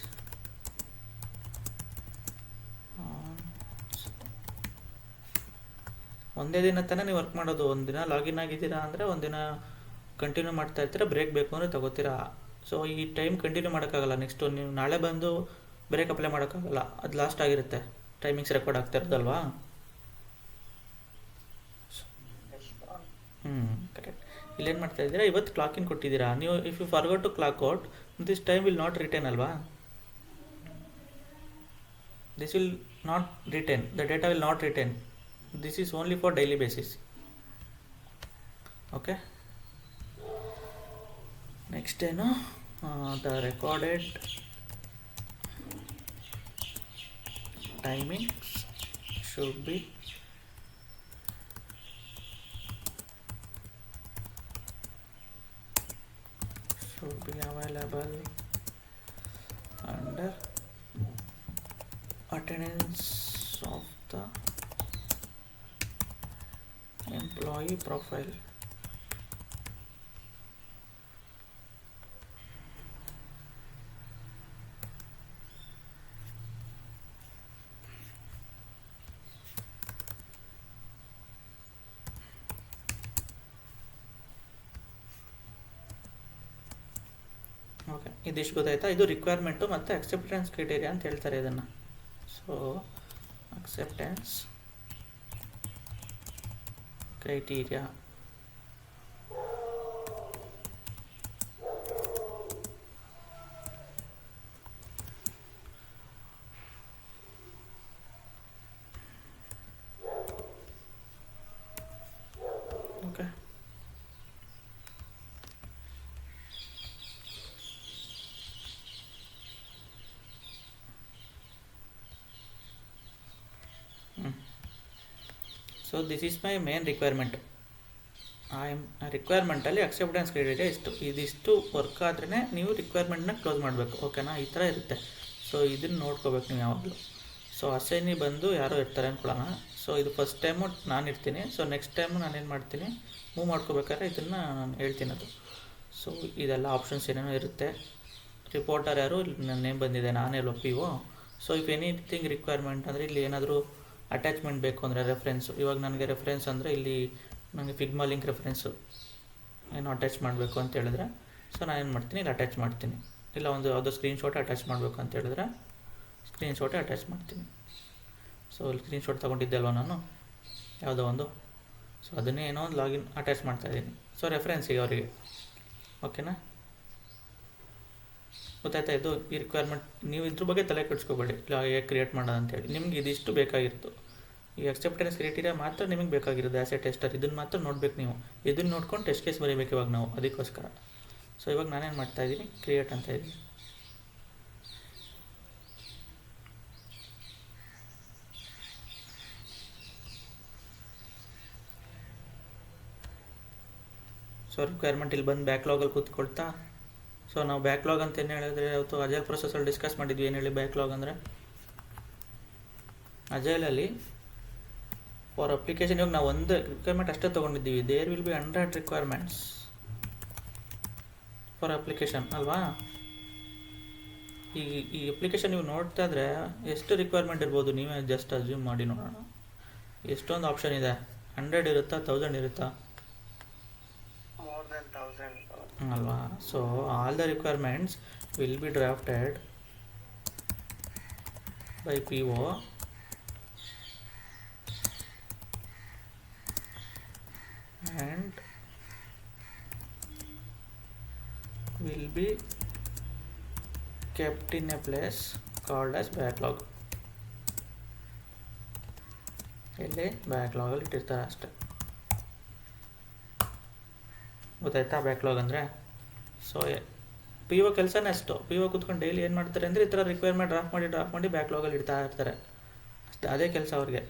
ಒಂದೇ ದಿನ ತಾನೇ ನೀವು ವರ್ಕ್ ಮಾಡೋದು. ಒಂದಿನ ಲಾಗಿನ್ ಆಗಿದ್ದೀರಾ ಅಂದರೆ ಒಂದಿನ ಕಂಟಿನ್ಯೂ ಮಾಡ್ತಾ ಇರ್ತೀರ, ಬ್ರೇಕ್ ಬೇಕು ಅಂದರೆ ತಗೋತೀರಾ. ಸೊ ಈ ಟೈಮ್ ಕಂಟಿನ್ಯೂ ಮಾಡೋಕ್ಕಾಗಲ್ಲ. ನೆಕ್ಸ್ಟು ನೀವು ನಾಳೆ ಬಂದು ಬ್ರೇಕ್ ಅಪ್ಲೈ ಮಾಡೋಕ್ಕಾಗಲ್ಲ, ಅದು ಲಾಸ್ಟ್ ಆಗಿರುತ್ತೆ. ಟೈಮಿಂಗ್ಸ್ ರೆಕಾರ್ಡ್ ಆಗ್ತಾ ಇರೋದಲ್ವಾ? ಕರೆಕ್ಟ್. ಇಲ್ಲೇನು ಮಾಡ್ತಾ ಇದ್ದೀರಾ? ಇವತ್ತು ಕ್ಲಾಕಿನ್ ಕೊಟ್ಟಿದ್ದೀರಾ ನೀವು. If you forgot to clock out, this time will not retain ಅಲ್ವಾ? This will not retain, the data will not retain. This is only for daily basis. Okay, next ಏನು, the recorded timings should be available under attendance of the employee profile. Okay, ಇದಿಷ್ಟು ಗೊತ್ತಾಯ್ತಾ? ಇದು requirement ಮತ್ತು acceptance criteria ಅಂತ ಹೇಳ್ತಾರೆ ಇದನ್ನು. So acceptance criteria. So this is my main requirement. ರಿಕ್ವೈರ್ಮೆಂಟಲ್ಲಿ acceptance criteria ಇದಿಷ್ಟು ವರ್ಕ್ ಆದ್ರೇ ನೀವು ರಿಕ್ವೈರ್ಮೆಂಟ್ನ ಕ್ಲೋಸ್ ಮಾಡಬೇಕು. ಓಕೆನಾ, ಈ ಥರ ಇರುತ್ತೆ. ಸೊ ಇದನ್ನು ನೋಡ್ಕೋಬೇಕು ನೀವು ಯಾವಾಗಲೂ. ಸೊ ಅಸೈನಿ ಬಂದು ಯಾರೋ ಇರ್ತಾರೆ ಅಂದ್ಕೊಳ್ಳೋಣ. ಸೊ ಇದು ಫಸ್ಟ್ ಟೈಮು ನಾನು ಇರ್ತೀನಿ. ಸೊ ನೆಕ್ಸ್ಟ್ ಟೈಮು ನಾನೇನು ಮಾಡ್ತೀನಿ, ಮೂವ್ ಮಾಡ್ಕೋಬೇಕಾದ್ರೆ ಇದನ್ನು ನಾನು ಹೇಳ್ತೀನಿ ಅದು. ಸೊ ಇದೆಲ್ಲ ಆಪ್ಷನ್ಸ್ ಏನೇನೋ ಇರುತ್ತೆ. ರಿಪೋರ್ಟರ್ ಯಾರು, ನನ್ನ ನೇಮ್ ಬಂದಿದೆ, ನಾನೇ ಒಪ್ಪಿವೋ. ಸೊ ಇಫ್ ಎನಿಥಿಂಗ್ ರಿಕ್ವೈರ್ಮೆಂಟ್ ಅಂದರೆ ಇಲ್ಲಿ ಏನಾದರೂ ಅಟ್ಯಾಚ್ಮೆಂಟ್ ಬೇಕು ಅಂದರೆ ರೆಫರೆನ್ಸು. ಇವಾಗ ನನಗೆ ರೆಫರೆನ್ಸ್ ಅಂದರೆ ಇಲ್ಲಿ ನನಗೆ ಫಿಗ್ಮಾ ಲಿಂಕ್ ರೆಫರೆನ್ಸು ಏನು ಅಟ್ಯಾಚ್ ಮಾಡಬೇಕು ಅಂತ ಹೇಳಿದ್ರೆ, ಸೊ ನಾನೇನು ಮಾಡ್ತೀನಿ, ಇಲ್ಲಿ ಅಟ್ಯಾಚ್ ಮಾಡ್ತೀನಿ. ಇಲ್ಲ ಒಂದು ಯಾವುದೋ ಸ್ಕ್ರೀನ್ಶಾಟ್ ಅಟ್ಯಾಚ್ ಮಾಡಬೇಕು ಅಂತ ಹೇಳಿದ್ರೆ ಸ್ಕ್ರೀನ್ಶಾಟೇ ಅಟ್ಯಾಚ್ ಮಾಡ್ತೀನಿ. ಸೊ ಇಲ್ಲಿ ಸ್ಕ್ರೀನ್ಶಾಟ್ ತೊಗೊಂಡಿದ್ದೆ ಅಲ್ವ ನಾನು ಯಾವುದೋ ಒಂದು, ಸೊ ಅದನ್ನೇ ಏನೋ ಒಂದು ಲಾಗಿನ್ ಅಟ್ಯಾಚ್ ಮಾಡ್ತಾಯಿದ್ದೀನಿ. ಸೊ ರೆಫರೆನ್ಸಿಗೆ ಅವರಿಗೆ. ಓಕೆನಾ, ಗೊತ್ತಾಯ್ತಾ? ಇದು ಈ ರಿಕ್ವೈರ್ಮೆಂಟ್ ನೀವು ಇದ್ರ ಬಗ್ಗೆ ತಲೆ ಕೆಡಿಸ್ಕೋಬೇಡಿ, ಹೇಗೆ ಕ್ರಿಯೇಟ್ ಮಾಡೋದು ಅಂತೇಳಿ. ನಿಮ್ಗೆ ಇದಿಷ್ಟು ಬೇಕಾಗಿತ್ತು. ಈ ಅಕ್ಸೆಪ್ಟೆನ್ಸ್ ಕ್ರೈಟೀರಿಯಾ ಮಾತ್ರ ನಿಮಗೆ ಬೇಕಾಗಿರೋದು ಆ್ಯಸ್ ಎ ಟೆಸ್ಟರ್. ಇದನ್ನು ಮಾತ್ರ ನೋಡ್ಬೇಕು ನೀವು. ಇದನ್ನು ನೋಡ್ಕೊಂಡು ಟೆಸ್ಟ್ ಕೇಸ್ ಬರೀಬೇಕು ಇವಾಗ ನಾವು, ಅದಕ್ಕೋಸ್ಕರ. ಸೊ ಇವಾಗ ನಾನೇನು ಮಾಡ್ತಾಯಿದ್ದೀನಿ, ಕ್ರಿಯೇಟ್ ಅಂತ ಇದ್ದೀನಿ. ಸೊ ರಿಕ್ವೈರ್ಮೆಂಟ್ ಇಲ್ಲಿ ಬಂದು ಬ್ಯಾಕ್ಲಾಗಲ್ಲಿ ಕೂತ್ಕೊಳ್ತಾ. ಸೊ ನಾವು ಬ್ಯಾಕ್ಲಾಗ್ ಅಂತ ಏನು ಹೇಳಿದ್ರೆ, ಅವತ್ತು ಅಜೈಲ್ ಪ್ರೊಸೆಸಲ್ಲಿ ಡಿಸ್ಕಸ್ ಮಾಡಿದ್ವಿ. ಏನು ಹೇಳಿ ಬ್ಯಾಕ್ಲಾಗ್ ಅಂದರೆ, ಅಜೈಲಲ್ಲಿ ಫಾರ್ ಅಪ್ಲಿಕೇಶನ್ ಇವಾಗ ನಾವು ಒಂದು ರಿಕ್ವೈರ್ಮೆಂಟ್ ಅಷ್ಟೇ ತೊಗೊಂಡಿದ್ದೀವಿ. There will be 100 requirements for application ಅಲ್ವಾ. ಈ ಅಪ್ಲಿಕೇಶನ್ ನೀವು ನೋಡ್ತಾ ಇದ್ರೆ ಎಷ್ಟು ರಿಕ್ವೈರ್ಮೆಂಟ್ ಇರ್ಬೋದು, ನೀವೇ ಜಸ್ಟ್ ಅಸ್ಯೂಮ್ ಮಾಡಿ ನೋಡೋಣ. ಎಷ್ಟೊಂದು ಆಪ್ಷನ್ ಇದೆ. 100 ಇರುತ್ತಾ, 1000 ಇರುತ್ತಾ ಅಲ್ವಾ. So all the requirements will be drafted by PO and will be kept in a place called as backlog. ಇಲ್ಲಿ ಬ್ಯಾಕ್ಲಾಗಲ್ಲಿ ಇಟ್ಟಿರ್ತಾರೆ ಅಷ್ಟೆ. ಗೊತ್ತಾಯ್ತಾ ಬ್ಯಾಕ್ಲಾಗ್ ಅಂದರೆ? ಸೊ PO ಕೆಲಸನೇ ಅಷ್ಟು. PO ಕೂತ್ಕೊಂಡು ಡೈಲಿ ಏನು ಮಾಡ್ತಾರೆ ಅಂದರೆ, ಈ ಥರ ರಿಕ್ವೈರ್ಮೆಂಟ್ ಡ್ರಾಫ್ಟ್ ಮಾಡಿ ಬ್ಯಾಕ್ಲಾಗಲ್ಲಿ ಇಡ್ತಾ ಇರ್ತಾರೆ ಅಷ್ಟೇ, ಅದೇ ಕೆಲಸ ಅವ್ರಿಗೆ.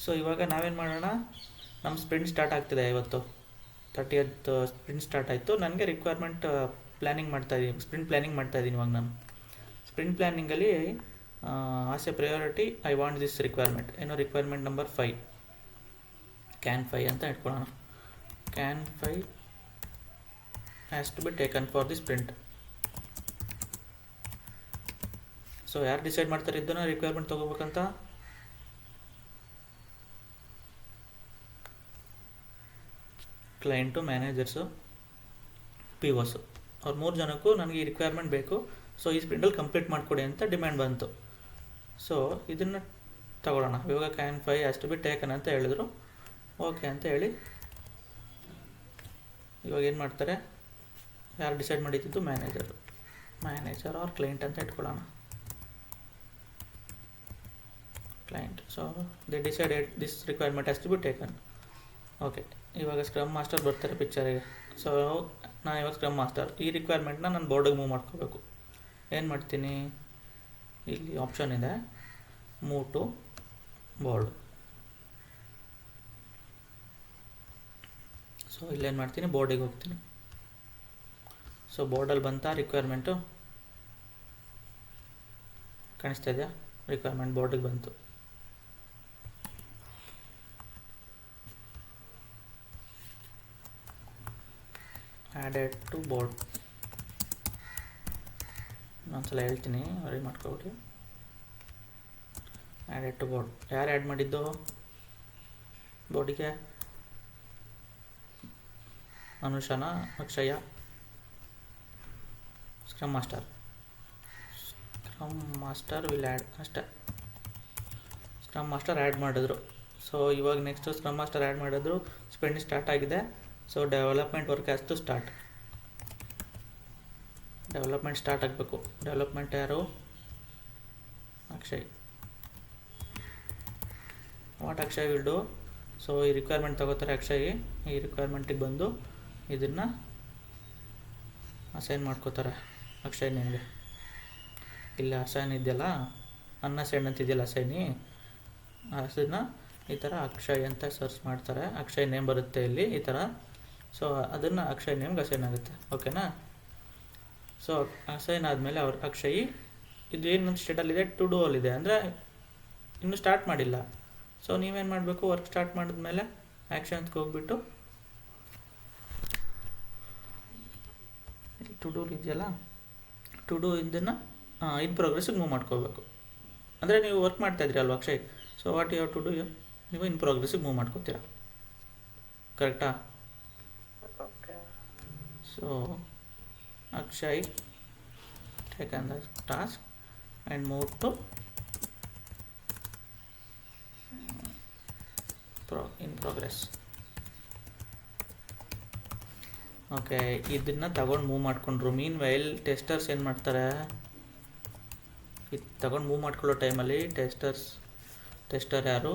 ಸೊ ಇವಾಗ ನಾವೇನು ಮಾಡೋಣ, ನಮ್ಮ ಸ್ಪ್ರಿಂಟ್ ಸ್ಟಾರ್ಟ್ ಆಗ್ತಿದೆ. ಇವತ್ತು 30th ಸ್ಪ್ರಿಂಟ್ ಸ್ಟಾರ್ಟ್ ಆಯಿತು. ನನಗೆ ರಿಕ್ವೈರ್ಮೆಂಟ್ ಪ್ಲ್ಯಾನಿಂಗ್ ಮಾಡ್ತಾಯಿದ್ದೀನಿ, ಸ್ಪ್ರಿಂಟ್ ಪ್ಲ್ಯಾನಿಂಗ್ ಮಾಡ್ತಾಯಿದ್ದೀನಿ ಇವಾಗ ನಾನು. ಸ್ಪ್ರಿಂಟ್ ಪ್ಲ್ಯಾನಿಂಗಲ್ಲಿ as a priority I want this requirement, ಏನೋ ರಿಕ್ವೈರ್ಮೆಂಟ್ ನಂಬರ್ 5 CAN 5 ಅಂತ ಇಟ್ಕೊಳ್ಳೋಣ. CAN 5 has to be taken for the sprint. So ಯಾರು ಡಿಸೈಡ್ ಮಾಡ್ತಾರೆ ಇದನ್ನು ರಿಕ್ವೈರ್ಮೆಂಟ್ ತೊಗೋಬೇಕಂತ? ಕ್ಲೈಂಟು, ಮ್ಯಾನೇಜರ್ಸು, POಸು, ಅವ್ರು 3 ಜನಕ್ಕೂ ನನಗೆ ಈ ರಿಕ್ವೈರ್ಮೆಂಟ್ ಬೇಕು. ಸೊ ಈ ಸ್ಪ್ರಿಂಟಲ್ಲಿ ಕಂಪ್ಲೀಟ್ ಮಾಡಿಕೊಡಿ ಅಂತ ಡಿಮ್ಯಾಂಡ್ ಬಂತು. ಸೊ ಇದನ್ನು ತಗೊಳ್ಳೋಣ. ಇವಾಗ CAN 5 has to be taken ಅಂತ ಹೇಳಿದ್ರು. ಓಕೆ ಅಂತ ಹೇಳಿ ಇವಾಗ ಏನು ಮಾಡ್ತಾರೆ, ಯಾರು ಡಿಸೈಡ್ ಮಾಡಿದ್ದು? ಮ್ಯಾನೇಜರ್ ಆರ್ ಕ್ಲೈಂಟ್ ಅಂತ ಇಟ್ಕೊಳ್ಳೋಣ. Client. So they decided this requirement has to be taken. Okay, ಇವಾಗ ಸ್ಕ್ರಮ್ ಮಾಸ್ಟರ್ ಬರ್ತಾರೆ ಪಿಕ್ಚರಿಗೆ. ಸೊ ನಾನು ಇವಾಗ ಸ್ಕ್ರಮ್ ಮಾಸ್ಟರ್, ಈ ರಿಕ್ವೈರ್ಮೆಂಟ್ನ ನಾನು ಬೋರ್ಡಿಗೆ ಮೂವ್ ಮಾಡ್ಕೋಬೇಕು. ಏನು ಮಾಡ್ತೀನಿ, ಇಲ್ಲಿ ಆಪ್ಷನ್ ಇದೆ, ಮೂವ್ ಟು ಬೋರ್ಡ್. ಸೊ ಇಲ್ಲೇನು ಮಾಡ್ತೀನಿ, ಬೋರ್ಡಿಗೆ ಹೋಗ್ತೀನಿ. ಸೊ ಬೋರ್ಡಲ್ಲಿ ಬಂತ ರಿಕ್ವೈರ್ಮೆಂಟು ಕಾಣಿಸ್ತಾ ಇದೆಯಾ? ರಿಕ್ವೈರ್ಮೆಂಟ್ ಬೋರ್ಡಿಗೆ ಬಂತು. Added to board. ಇನ್ನೊಂದ್ಸಲ ಹೇಳ್ತೀನಿ, ವರಿ ಮಾಡ್ಕೊಬಿಡಿ. Added to board. ಯಾರು ಆ್ಯಡ್ ಮಾಡಿದ್ದು ಬೋರ್ಡಿಗೆ? ಅನುಷಾನ, ಅಕ್ಷಯ, ಸ್ಕ್ರಮ್ ಮಾಸ್ಟರ್ ವಿಲ್ ಆ್ಯಡ್ ಅಷ್ಟೇ. ಸ್ಕ್ರಮ್ ಮಾಸ್ಟರ್ ಆ್ಯಡ್ ಮಾಡಿದ್ರು. ಸೊ ಇವಾಗ ನೆಕ್ಸ್ಟು ಸ್ಕ್ರಮ್ ಮಾಸ್ಟರ್ ಆ್ಯಡ್ ಮಾಡಿದ್ರು, ಸ್ಪ್ರಿಂಟ್ ಸ್ಟಾರ್ಟ್ ಆಗಿದೆ. So development work has to start. Development start ಆಗಬೇಕು. ಡೆವಲಪ್ಮೆಂಟ್ ಯಾರು? Akshay. What Akshay will do? So ಈ ರಿಕ್ವೈರ್ಮೆಂಟ್ ತಗೋತಾರೆ ಅಕ್ಷಯ್. ಈ ರಿಕ್ವೈರ್ಮೆಂಟಿಗೆ ಬಂದು ಇದನ್ನು ಅಸೈನ್ ಮಾಡ್ಕೋತಾರೆ ಅಕ್ಷಯ್. ನಿಮಗೆ ಇಲ್ಲ ಅಸೈನ್ ಇದೆಯಲ್ಲ, ಅನ್ಅಸೈನ್ ಅಂತಿದೆಯಲ್ಲ ಅಸೈನಿ, ಅದನ್ನು ಈ ಥರ ಅಕ್ಷಯ್ ಅಂತ ಸರ್ಚ್ ಮಾಡ್ತಾರೆ, ಅಕ್ಷಯ್ ನೇಮ್ ಬರುತ್ತೆ ಇಲ್ಲಿ ಈ ಥರ. ಸೊ ಅದನ್ನು ಅಕ್ಷಯ್ ನೇಮ್ಗೆ ಅಸೈನ್ ಆಗುತ್ತೆ, ಓಕೆನಾ. ಸೊ ಅಸೈನ್ ಆದಮೇಲೆ ಅವ್ರ ಅಕ್ಷಯ್ ಇದು ಏನು ಸ್ಟೇಟಲ್ಲಿದೆ, ಟು ಡೂ ಅಲ್ಲಿದೆ, ಅಂದರೆ ಇನ್ನೂ ಸ್ಟಾರ್ಟ್ ಮಾಡಿಲ್ಲ. ಸೊ ನೀವೇನು ಮಾಡಬೇಕು, ವರ್ಕ್ ಸ್ಟಾರ್ಟ್ ಮಾಡಿದ್ಮೇಲೆ ಆ್ಯಕ್ಷನ್ಸ್ಗೆ ಹೋಗ್ಬಿಟ್ಟು ಟು ಡೂ ಇದೆಯಲ್ಲ, ಟು ಡೂ ಇದನ್ನು ಇನ್ ಪ್ರೋಗ್ರೆಸ್ಸಿಗೆ ಮೂವ್ ಮಾಡ್ಕೋಬೇಕು. ಅಂದರೆ ನೀವು ವರ್ಕ್ ಮಾಡ್ತಾಯಿದ್ರಿ ಅಲ್ವಾ Akshay, so what you have to do, ನೀವು ಇನ್ ಪ್ರೋಗ್ರೆಸ್ಸಿಗೆ ಮೂವ್ ಮಾಡ್ಕೋತೀರಾ, ಕರೆಕ್ಟಾ. So Akshay take on the task and move to in progress. Okay, ಇದನ್ನು ತಗೊಂಡು ಮೂವ್ ಮಾಡಿಕೊಂಡ್ರು. ಮೀನ್ ವೈಲ್ ಟೆಸ್ಟರ್ಸ್ ಏನು ಮಾಡ್ತಾರೆ, ಇದು ತಗೊಂಡು ಮೂವ್ ಮಾಡ್ಕೊಳ್ಳೋ ಟೈಮಲ್ಲಿ ಟೆಸ್ಟರ್ ಯಾರು,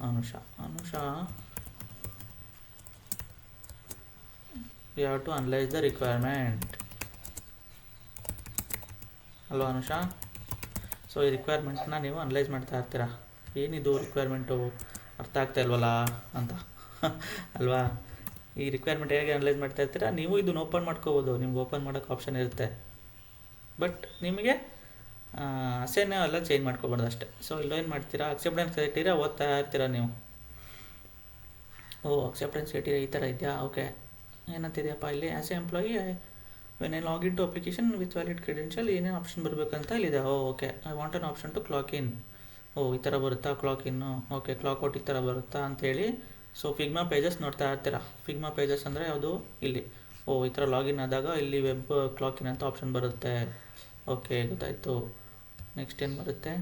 Anusha you have to analyse the requirement ಅಲ್ವಾ ಅನುಷಾ. ಸೊ ಈ ರಿಕ್ವೈರ್ಮೆಂಟ್ನ ನೀವು ಅನಲೈಸ್ ಮಾಡ್ತಾ ಇರ್ತೀರಾ, ಏನಿದು ರಿಕ್ವೈರ್ಮೆಂಟು ಅರ್ಥ ಆಗ್ತಾ ಇಲ್ವಲ್ಲ ಅಂತ ಅಲ್ವಾ. ಈ ರಿಕ್ವೈರ್ಮೆಂಟ್ ಹೇಗೆ ಅನಲೈಸ್ ಮಾಡ್ತಾ ಇರ್ತೀರಾ, ನೀವು ಇದನ್ನು ಓಪನ್ ಮಾಡ್ಕೋಬೋದು, ನಿಮ್ಗೆ ಓಪನ್ ಮಾಡೋಕ್ಕೆ ಆಪ್ಷನ್ ಇರುತ್ತೆ, ಬಟ್ ನಿಮಗೆ ಅಸೈನ್ ಎಲ್ಲ ಚೇಂಜ್ ಮಾಡ್ಕೊಬಾರ್ದು ಅಷ್ಟೇ. ಸೊ ಇಲ್ಲೇನು ಮಾಡ್ತೀರಾ, ಅಕ್ಸೆಪ್ಟೆನ್ಸ್ ಕ್ರೈಟೀರಿಯಾ ಓದ್ತಾ ಇರ್ತೀರಾ ನೀವು. ಅಕ್ಸೆಪ್ಟೆನ್ಸ್ ಕ್ರೈಟೀರಿಯಾ ಈ ಥರ ಇದೆಯಾ, ಓಕೆ ಏನಂತಿದೆಯಪ್ಪ ಇಲ್ಲಿ, as a employee when I login to application with valid credential ಏನೇನು ಆಪ್ಷನ್ ಬರಬೇಕಂತ ಇಲ್ಲಿದೆ. Okay, I want an option to clock in. ಈ ಥರ ಬರುತ್ತಾ ಕ್ಲಾಕ್ ಇನ್ನು, ಓಕೆ ಕ್ಲಾಕ್ ಔಟ್ ಈ ಥರ ಬರುತ್ತಾ ಅಂಥೇಳಿ. ಸೊ ಫಿಗ್ಮಾ ಪೇಜಸ್ ನೋಡ್ತಾ ಇರ್ತೀರಾ, ಫಿಗ್ಮಾ ಪೇಜಸ್ ಅಂದರೆ ಯಾವುದು, ಇಲ್ಲಿ ಈ ಥರ ಲಾಗಿನ್ ಆದಾಗ ಇಲ್ಲಿ ವೆಬ್ ಕ್ಲಾಕ್ ಇನ್ ಅಂತ ಆಪ್ಷನ್ ಬರುತ್ತೆ. ಓಕೆ ಗೊತ್ತಾಯಿತು. ನೆಕ್ಸ್ಟ್ ಏನು ಬರುತ್ತೆ,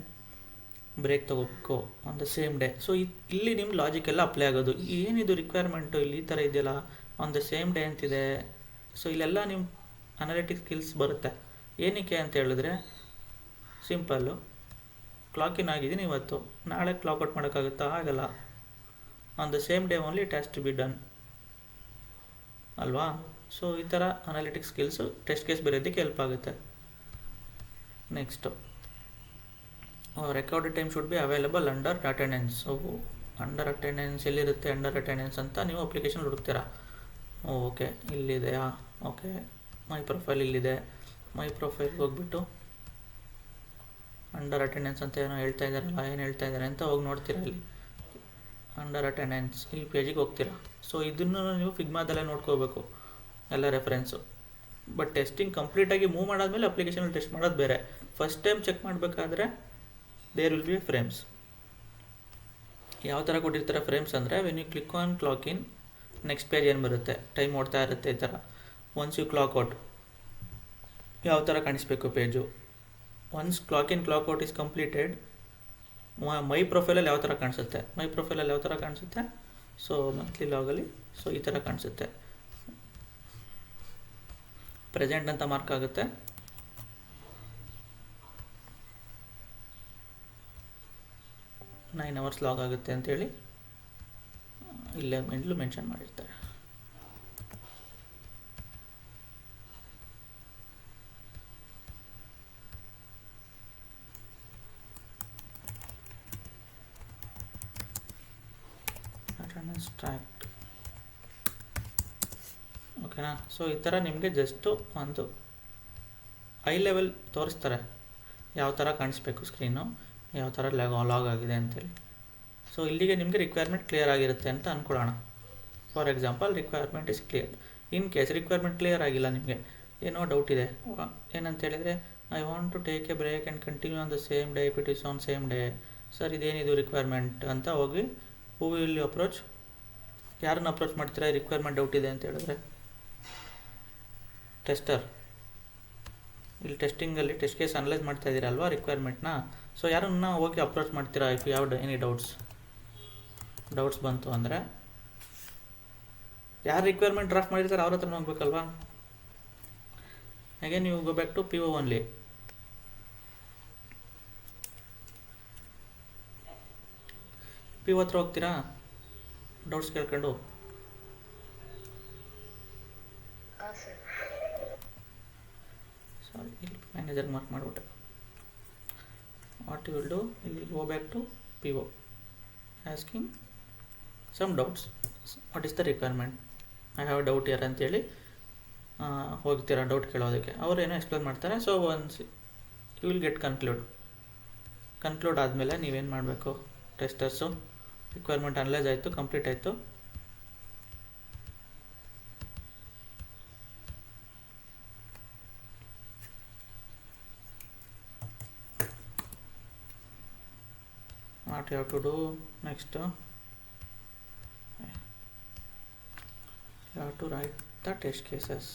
ಬ್ರೇಕ್ ತೊಗೋಬೇಕು on the same day. So ಇಲ್ಲಿ ನಿಮ್ಮ ಲಾಜಿಕ್ ಎಲ್ಲ ಅಪ್ಲೈ ಆಗೋದು. ಏನಿದು ರಿಕ್ವೈರ್ಮೆಂಟು ಇಲ್ಲಿ ಈ ಥರ ಇದೆಯಲ್ಲ, ಆನ್ ದ ಸೇಮ್ ಡೇ ಅಂತಿದೆ. ಸೊ ಇಲ್ಲೆಲ್ಲ ನಿಮ್ಮ ಅನಾಲಿಟಿಕ್ ಸ್ಕಿಲ್ಸ್ ಬರುತ್ತೆ. ಏನಕ್ಕೆ ಅಂತ ಹೇಳಿದ್ರೆ ಸಿಂಪಲ್ಲು, ಕ್ಲಾಕ್ ಇನ್ ಆಗಿದ್ದೀನಿ ಇವತ್ತು, ನಾಳೆ ಕ್ಲಾಕ್ ಔಟ್ ಮಾಡೋಕ್ಕಾಗುತ್ತಾ, ಆಗಲ್ಲ. On the same day only it has to be done ಅಲ್ವಾ. ಸೊ ಈ ಥರ ಅನಾಲಿಟಿಕ್ ಸ್ಕಿಲ್ಸು ಟೆಸ್ಟ್ ಕೇಸ್ ಬರೆಯೋದಕ್ಕೆ ಹೆಲ್ಪ್ ಆಗುತ್ತೆ. Next recorded time should be available under attendance. Under attendance ಎಲ್ಲಿರುತ್ತೆ, ಅಂಡರ್ ಅಟೆಂಡೆನ್ಸ್ ಅಂತ ನೀವು ಅಪ್ಲಿಕೇಶನ್ ಹುಡುಕ್ತೀರಾ. ಓಕೆ ಇಲ್ಲಿದೆಯಾ, ಓಕೆ ಮೈ ಪ್ರೊಫೈಲ್ ಇಲ್ಲಿದೆ, ಮೈ ಪ್ರೊಫೈಲ್ಗೆ ಹೋಗ್ಬಿಟ್ಟು ಅಂಡರ್ ಅಟೆಂಡೆನ್ಸ್ ಅಂತ ಏನೋ ಹೇಳ್ತಾ ಇದ್ದಾರಲ್ಲ, ಏನು ಹೇಳ್ತಾ ಇದ್ದಾರೆ ಅಂತ ಹೋಗಿ ನೋಡ್ತೀರಾ. ಇಲ್ಲಿ ಅಂಡರ್ ಅಟೆಂಡೆನ್ಸ್ ಈ ಪೇಜಿಗೆ ಹೋಗ್ತೀರಾ. ಸೊ ಇದನ್ನು ನೀವು ಫಿಗ್ಮಾದಲ್ಲೇ ನೋಡ್ಕೋಬೇಕು ಎಲ್ಲ ರೆಫರೆನ್ಸು. ಬಟ್ ಟೆಸ್ಟಿಂಗ್ ಕಂಪ್ಲೀಟಾಗಿ ಮೂವ್ ಮಾಡಾದ್ಮೇಲೆ ಅಪ್ಲಿಕೇಶನಲ್ಲಿ ಟೆಸ್ಟ್ ಮಾಡೋದು ಬೇರೆ. ಫಸ್ಟ್ ಟೈಮ್ ಚೆಕ್ ಮಾಡಬೇಕಾದ್ರೆ ದೇರ್ ವಿಲ್ ಬಿ ಫ್ರೇಮ್ಸ್. ಯಾವ ಥರ ಕೊಟ್ಟಿರ್ತಾರೆ ಫ್ರೇಮ್ಸ್ ಅಂದರೆ, when you click on clock in, next page ಏನು ಬರುತ್ತೆ, ಟೈಮ್ ಓಡ್ತಾ ಇರುತ್ತೆ ಈ ಥರ. ಒನ್ಸ್ ಯು ಕ್ಲಾಕ್ ಔಟ್ ಯಾವ ಥರ ಕಾಣಿಸ್ಬೇಕು page. Once clock in clock out is completed, my ಪ್ರೊಫೈಲಲ್ಲಿ ಯಾವ ಥರ ಕಾಣಿಸುತ್ತೆ, ಮೈ ಪ್ರೊಫೈಲಲ್ಲಿ ಯಾವ ಥರ ಕಾಣಿಸುತ್ತೆ. ಸೊ ಮಂತ್ಲಿ ಲಾಗಲ್ಲಿ ಸೊ ಈ ಥರ ಕಾಣಿಸುತ್ತೆ, ಪ್ರೆಸೆಂಟ್ ಅಂತ ಮಾರ್ಕ್ ಆಗುತ್ತೆ. ನೈನ್ ಅವರ್ಸ್ ಲಾಗ್ ಆಗುತ್ತೆ ಅಂತೇಳಿ ಇಲ್ಲೇ ಮೆನ್ಷನ್ ಮಾಡಿರ್ತಾರೆ. ಅಟೆಂಡೆನ್ಸ್ ಟ್ರ್ಯಾಕ್ಟ್, ಓಕೆನಾ. ಸೊ ಈ ಥರ ನಿಮಗೆ ಜಸ್ಟು ಒಂದು ಐ ಲೆವೆಲ್ ತೋರಿಸ್ತಾರೆ, ಯಾವ ಥರ ಕಾಣಿಸ್ಬೇಕು ಸ್ಕ್ರೀನು, ಯಾವ ಥರ ಲಾಗ್ ಆಗಿದೆ ಅಂತೇಳಿ. ಸೊ ಇಲ್ಲಿಗೆ ನಿಮಗೆ ರಿಕ್ವೈರ್ಮೆಂಟ್ ಕ್ಲಿಯರ್ ಆಗಿರುತ್ತೆ ಅಂತ ಅಂದ್ಕೊಳ್ಳೋಣ. For example requirement is clear. In case requirement clear ಆಗಿಲ್ಲ, ನಿಮಗೆ ಏನೋ ಡೌಟ್ ಇದೆ, ಏನಂತ ಹೇಳಿದರೆ I want to take a break and continue on the same day if it is on same day. Sir ಇದೇನಿದು ರಿಕ್ವೈರ್ಮೆಂಟ್ ಅಂತ ಹೋಗಿ ಹೂ ವಿಲ್ ಯು ಅಪ್ರೋಚ್, ಯಾರನ್ನ ಅಪ್ರೋಚ್ ಮಾಡ್ತೀರಾ ಈ ರಿಕ್ವೈರ್ಮೆಂಟ್ ಡೌಟ್ ಇದೆ ಅಂತ ಹೇಳಿದ್ರೆ? ಟೆಸ್ಟರ್. ಇಲ್ಲಿ ಟೆಸ್ಟಿಂಗಲ್ಲಿ ಟೆಸ್ಟ್ ಕೇಸ್ ಅನಲೈಸ್ ಮಾಡ್ತಾ ಇದ್ದೀರಲ್ವಾ ರಿಕ್ವೈರ್ಮೆಂಟ್ನ. ಸೊ ಯಾರನ್ನ ಹೋಗಿ ಅಪ್ರೋಚ್ ಮಾಡ್ತೀರಾ if you have any doubts ಬಂತು ಅಂದರೆ? ಯಾರು ರಿಕ್ವೈರ್ಮೆಂಟ್ ಡ್ರಾಫ್ಟ್ ಮಾಡಿರ್ತಾರೆ ಅವ್ರ ಹತ್ರ ಹೋಗ್ಬೇಕಲ್ವಾ. ಹಾಗೆ ನೀವು go back to PO only. PO ಹತ್ರ ಹೋಗ್ತೀರಾ ಡೌಟ್ಸ್ ಕೇಳ್ಕೊಂಡು? ಸಾರಿ, ಇಲ್ಲಿ ಮ್ಯಾನೇಜರ್ ಮಾರ್ಕ್ ಮಾಡಿಬಿಟ್ಟೆ. ವಾಟ್ ಯು ವಿಲ್ ಡೂ, ಇಲ್ಲಿ go back to PO. asking some doubts. What is the requirement? I have a doubt here ಅಂತೇಳಿ ಹೋಗ್ತೀರಾ ಡೌಟ್ ಕೇಳೋದಕ್ಕೆ. ಅವರೇನೋ ಎಕ್ಸ್ಪ್ಲೇನ್ ಮಾಡ್ತಾರೆ. So once you will get conclude ಆದಮೇಲೆ ನೀವೇನು ಮಾಡಬೇಕು, ಟೆಸ್ಟರ್ಸು ರಿಕ್ವೈರ್ಮೆಂಟ್ ಅನಲೈಸ್ ಆಯಿತು, ಕಂಪ್ಲೀಟ್ ಆಯಿತು. What you have to do next, you have to write the test cases.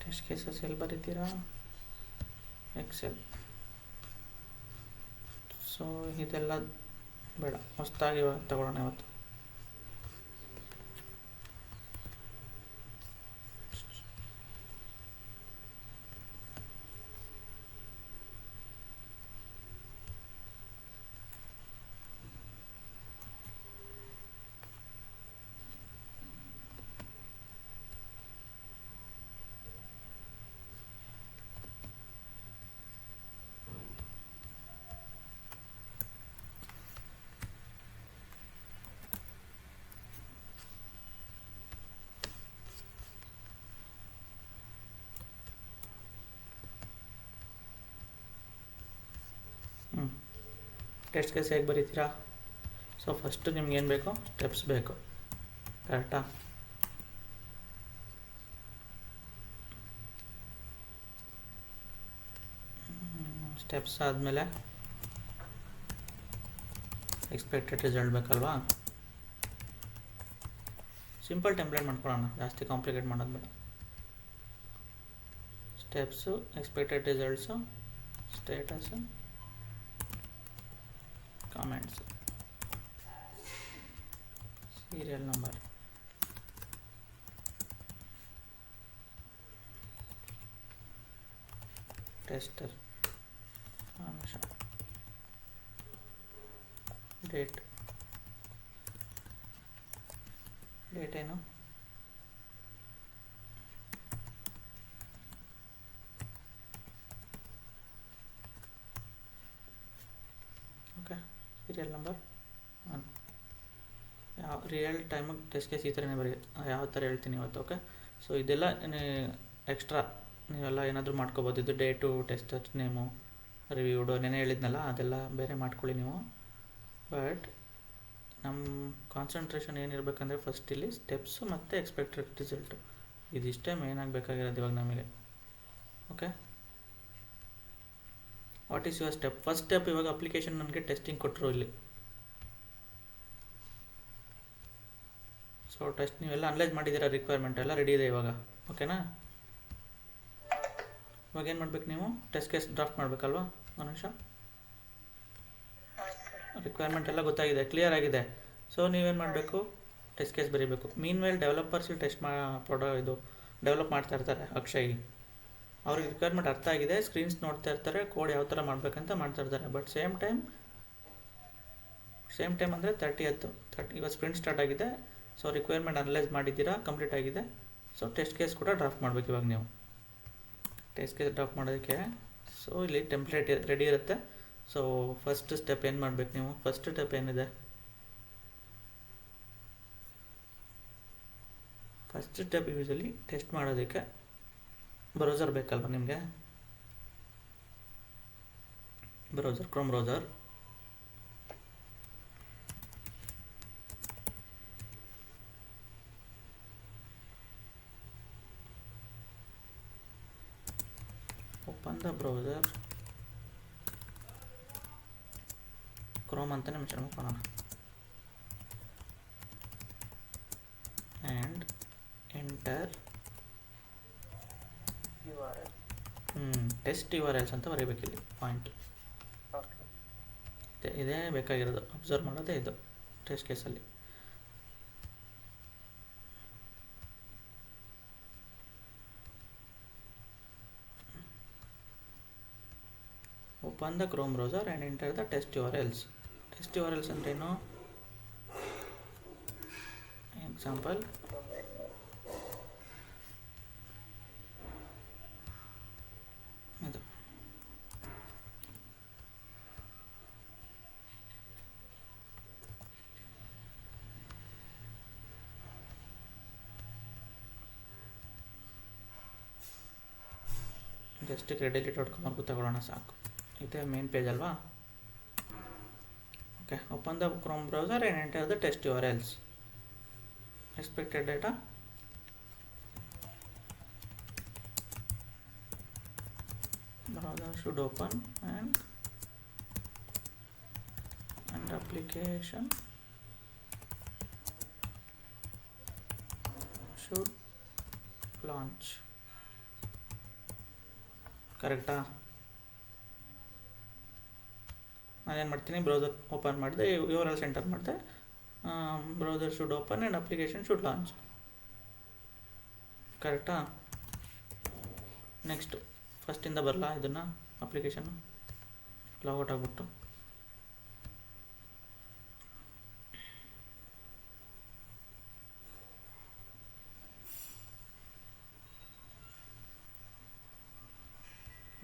Test cases ಎಲ್ಲಿ ಬರೀತೀರಾ? ಎಕ್ಸೆಲ್. ಸೊ ಇದೆಲ್ಲ ಬೇಡ, ಹೊಸದಾಗಿ ತಗೊಳ್ಳೋಣ ಇವತ್ತು. ಟೆಸ್ಟ್ ಕೇಸ್ ಹೇಗೆ ಬರೀತೀರಾ? ಸೊ ಫಸ್ಟು ನಿಮ್ಗೇನು ಬೇಕು? ಸ್ಟೆಪ್ಸ್ ಬೇಕು, ಕರೆಕ್ಟಾ? ಸ್ಟೆಪ್ಸ್ ಆದಮೇಲೆ ಎಕ್ಸ್ಪೆಕ್ಟೆಡ್ ರಿಸಲ್ಟ್ ಬೇಕಲ್ವಾ? ಸಿಂಪಲ್ ಟೆಂಪ್ಲೇಟ್ ಮಾಡ್ಕೊಳ್ಳೋಣ, ಜಾಸ್ತಿ ಕಾಂಪ್ಲಿಕೇಟ್ ಮಾಡೋದು ಬೇಡ. Steps, expected results, status, comments, serial number, tester, date ಏನು? ಓಕೆ, ಸೀರಿಯಲ್ ನಂಬರ್, ಯಾವ ರಿಯಲ್ ಟೈಮಿಗೆ ಟೆಸ್ಟ್ ಕೇಸ್ ಈ ಥರನೇ ಬರೀ, ಯಾವ ಥರ ಹೇಳ್ತೀನಿ ಇವತ್ತು. ಓಕೆ, ಸೊ ಇದೆಲ್ಲ ಎಕ್ಸ್ಟ್ರಾ ನೀವೆಲ್ಲ ಏನಾದರೂ ಮಾಡ್ಕೋಬೋದು. ಇದು ಡೇಟು, ಟೆಸ್ಟರ್ ನೇಮು, ರಿವ್ಯೂಡು ನೆನೆ ಹೇಳಿದ್ನಲ್ಲ, ಅದೆಲ್ಲ ಬೇರೆ ಮಾಡ್ಕೊಳ್ಳಿ ನೀವು. ಬಟ್ ನಮ್ಮ ಕಾನ್ಸಂಟ್ರೇಷನ್ ಏನಿರಬೇಕಂದ್ರೆ ಫಸ್ಟ್ ಇಲ್ಲಿ ಸ್ಟೆಪ್ಸು ಮತ್ತು ಎಕ್ಸ್ಪೆಕ್ಟೆಡ್ ರಿಸಲ್ಟು, ಇದಿಷ್ಟೇ ಮೇನ್ ಆಗಬೇಕಾಗಿರೋದು ಇವಾಗ ನಮಗೆ. Okay, what is your step? First step ಇವಾಗ ಅಪ್ಲಿಕೇಶನ್ ನನಗೆ ಟೆಸ್ಟಿಂಗ್ ಕೊಟ್ಟರು ಇಲ್ಲಿ. ಸೊ ಟೆಸ್ಟ್ ನೀವೆಲ್ಲ ಅನಲೈಸ್ ಮಾಡಿದ್ದೀರಾ, ರಿಕ್ವೈರ್ಮೆಂಟ್ ಎಲ್ಲ ರೆಡಿ ಇದೆ ಇವಾಗ. ಓಕೆನಾ? ಇವಾಗ ಏನು ಮಾಡ್ಬೇಕು ನೀವು? ಟೆಸ್ಟ್ ಕೇಸ್ ಡ್ರಾಫ್ಟ್ ಮಾಡಬೇಕಲ್ವಾ? ಒಂದು ನಿಮಿಷ. ರಿಕ್ವೈರ್ಮೆಂಟ್ ಎಲ್ಲ ಗೊತ್ತಾಗಿದೆ, ಕ್ಲಿಯರ್ ಆಗಿದೆ. ಸೊ ನೀವೇನು ಮಾಡಬೇಕು? ಟೆಸ್ಟ್ ಕೇಸ್ ಬರೀಬೇಕು. ಮೀನ್ ವೇಲ್ ಡೆವಲಪರ್ಸ್ ಟೆಸ್ಟ್ ಇದು ಡೆವಲಪ್ ಮಾಡ್ತಾ ಇರ್ತಾರೆ, ಅಕ್ಷಯ್. ಅವ್ರಿಗೆ ರಿಕ್ವೈರ್ಮೆಂಟ್ ಅರ್ಥ ಆಗಿದೆ, ಸ್ಕ್ರೀನ್ಸ್ ನೋಡ್ತಾ ಇರ್ತಾರೆ, ಕೋಡ್ ಯಾವ ಥರ ಮಾಡಬೇಕಂತ ಮಾಡ್ತಾ ಇರ್ತಾರೆ. ಬಟ್ ಸೇಮ್ ಟೈಮ್ ಅಂದರೆ 30 ಇವತ್ತು ಸ್ಪ್ರಿಂಟ್ ಸ್ಟಾರ್ಟ್ ಆಗಿದೆ. ಸೊ ರಿಕ್ವೈರ್ಮೆಂಟ್ ಅನಲೈಸ್ ಮಾಡಿದ್ದೀರಾ, ಕಂಪ್ಲೀಟ್ ಆಗಿದೆ. ಸೊ ಟೆಸ್ಟ್ ಕೇಸ್ ಕೂಡ ಡ್ರಾಫ್ಟ್ ಮಾಡಬೇಕು ಇವಾಗ ನೀವು. ಟೆಸ್ಟ್ ಕೇಸ್ ಡ್ರಾಫ್ಟ್ ಮಾಡೋದಕ್ಕೆ ಸೊ ಇಲ್ಲಿ ಟೆಂಪ್ಲೇಟ್ ರೆಡಿ ಇರುತ್ತೆ. ಸೊ ಫಸ್ಟ್ ಸ್ಟೆಪ್ ಏನು ಮಾಡಬೇಕು ನೀವು? ಫಸ್ಟ್ ಸ್ಟೆಪ್ ಏನಿದೆ? ಫಸ್ಟ್ ಸ್ಟೆಪ್ ಯೂಸಲಿ ಟೆಸ್ಟ್ ಮಾಡೋದಕ್ಕೆ ಬ್ರೌಸರ್ ಬೇಕಲ್ವ ನಿಮಗೆ? Browser, Chrome browser. Open the browser, Chrome ಅಂತಲೇ ಮೆನ್ಷನ್ ಮಾಡ್ಕೊಳ್ಳೋಣ. ಆ್ಯಂಡ್ ಎಂಟರ್ ಟೆಸ್ಟ್ URLs ಅಂತ ಬರೀಬೇಕಿಲ್ಲಿ ಪಾಯಿಂಟ್. ಇದೇ ಬೇಕಾಗಿರೋದು, ಅಬ್ಸರ್ವ್ ಮಾಡೋದೇ ಇದು ಟೆಸ್ಟ್ ಕೇಸಲ್ಲಿ. Open the Chrome browser and enter the test URLs. Test URLs ಅಂದ್ರೇನು? ಎಕ್ಸಾಂಪಲ್ ಇದು ಜಸ್ಟ್ credily.com ಅಂತ ತಗೊಳ್ಳೋಣ ಸಾಕು. ಇದೇ ಮೇನ್ ಪೇಜ್ ಅಲ್ವಾ? Okay, open the Chrome browser and enter the test URLs. Expected data browser should open and application should launch. ಕರೆಕ್ಟಾ? ನಾನೇನು ಮಾಡ್ತೀನಿ, ಬ್ರೌಸರ್ ಓಪನ್ ಮಾಡಿದೆ, URLs ಎಂಟರ್ ಮಾಡಿದೆ, browser should open and application should launch. ಕರೆಕ್ಟಾ? Next ಫಸ್ಟಿಂದ ಬರಲ್ಲ ಇದನ್ನು, ಅಪ್ಲಿಕೇಶನ್ನು ಲಾಗೌಟ್ ಆಗಿಬಿಟ್ಟು.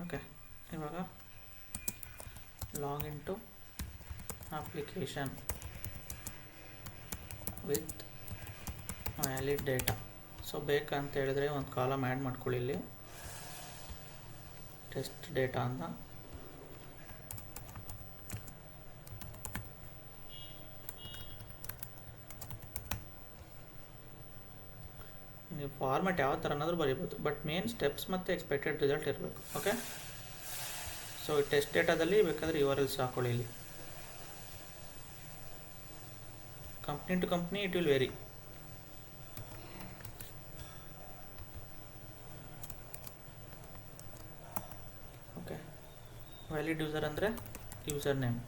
ಓಕೆ, ಇವಾಗ login to application with valid data. So ಬೇಕಂತ ಹೇಳಿದ್ರೆ ಒಂದು ಕಾಲಮ್ ಆ್ಯಡ್ ಮಾಡ್ಕೊಳ್ಳಿ ಇಲ್ಲಿ, ಟೆಸ್ಟ್ ಡೇಟಾ ಅಂತ. ನೀವು ಫಾರ್ಮೆಟ್ ಯಾವ ಥರನಾದರೂ ಬರೀಬೋದು, ಬಟ್ ಮೇನ್ ಸ್ಟೆಪ್ಸ್ ಮತ್ತು ಎಕ್ಸ್ಪೆಕ್ಟೆಡ್ ರಿಸಲ್ಟ್ ಇರಬೇಕು. ಓಕೆ, ಸೊ ಟೆಸ್ಟ್ ಡೇಟಾದಲ್ಲಿ ಬೇಕಾದರೆ URLs ಹಾಕೊಳ್ಳಿ ಇಲ್ಲಿ. Company to company it will vary. Okay, valid user ಅಂದರೆ ಯೂಸರ್ ನೇಮ್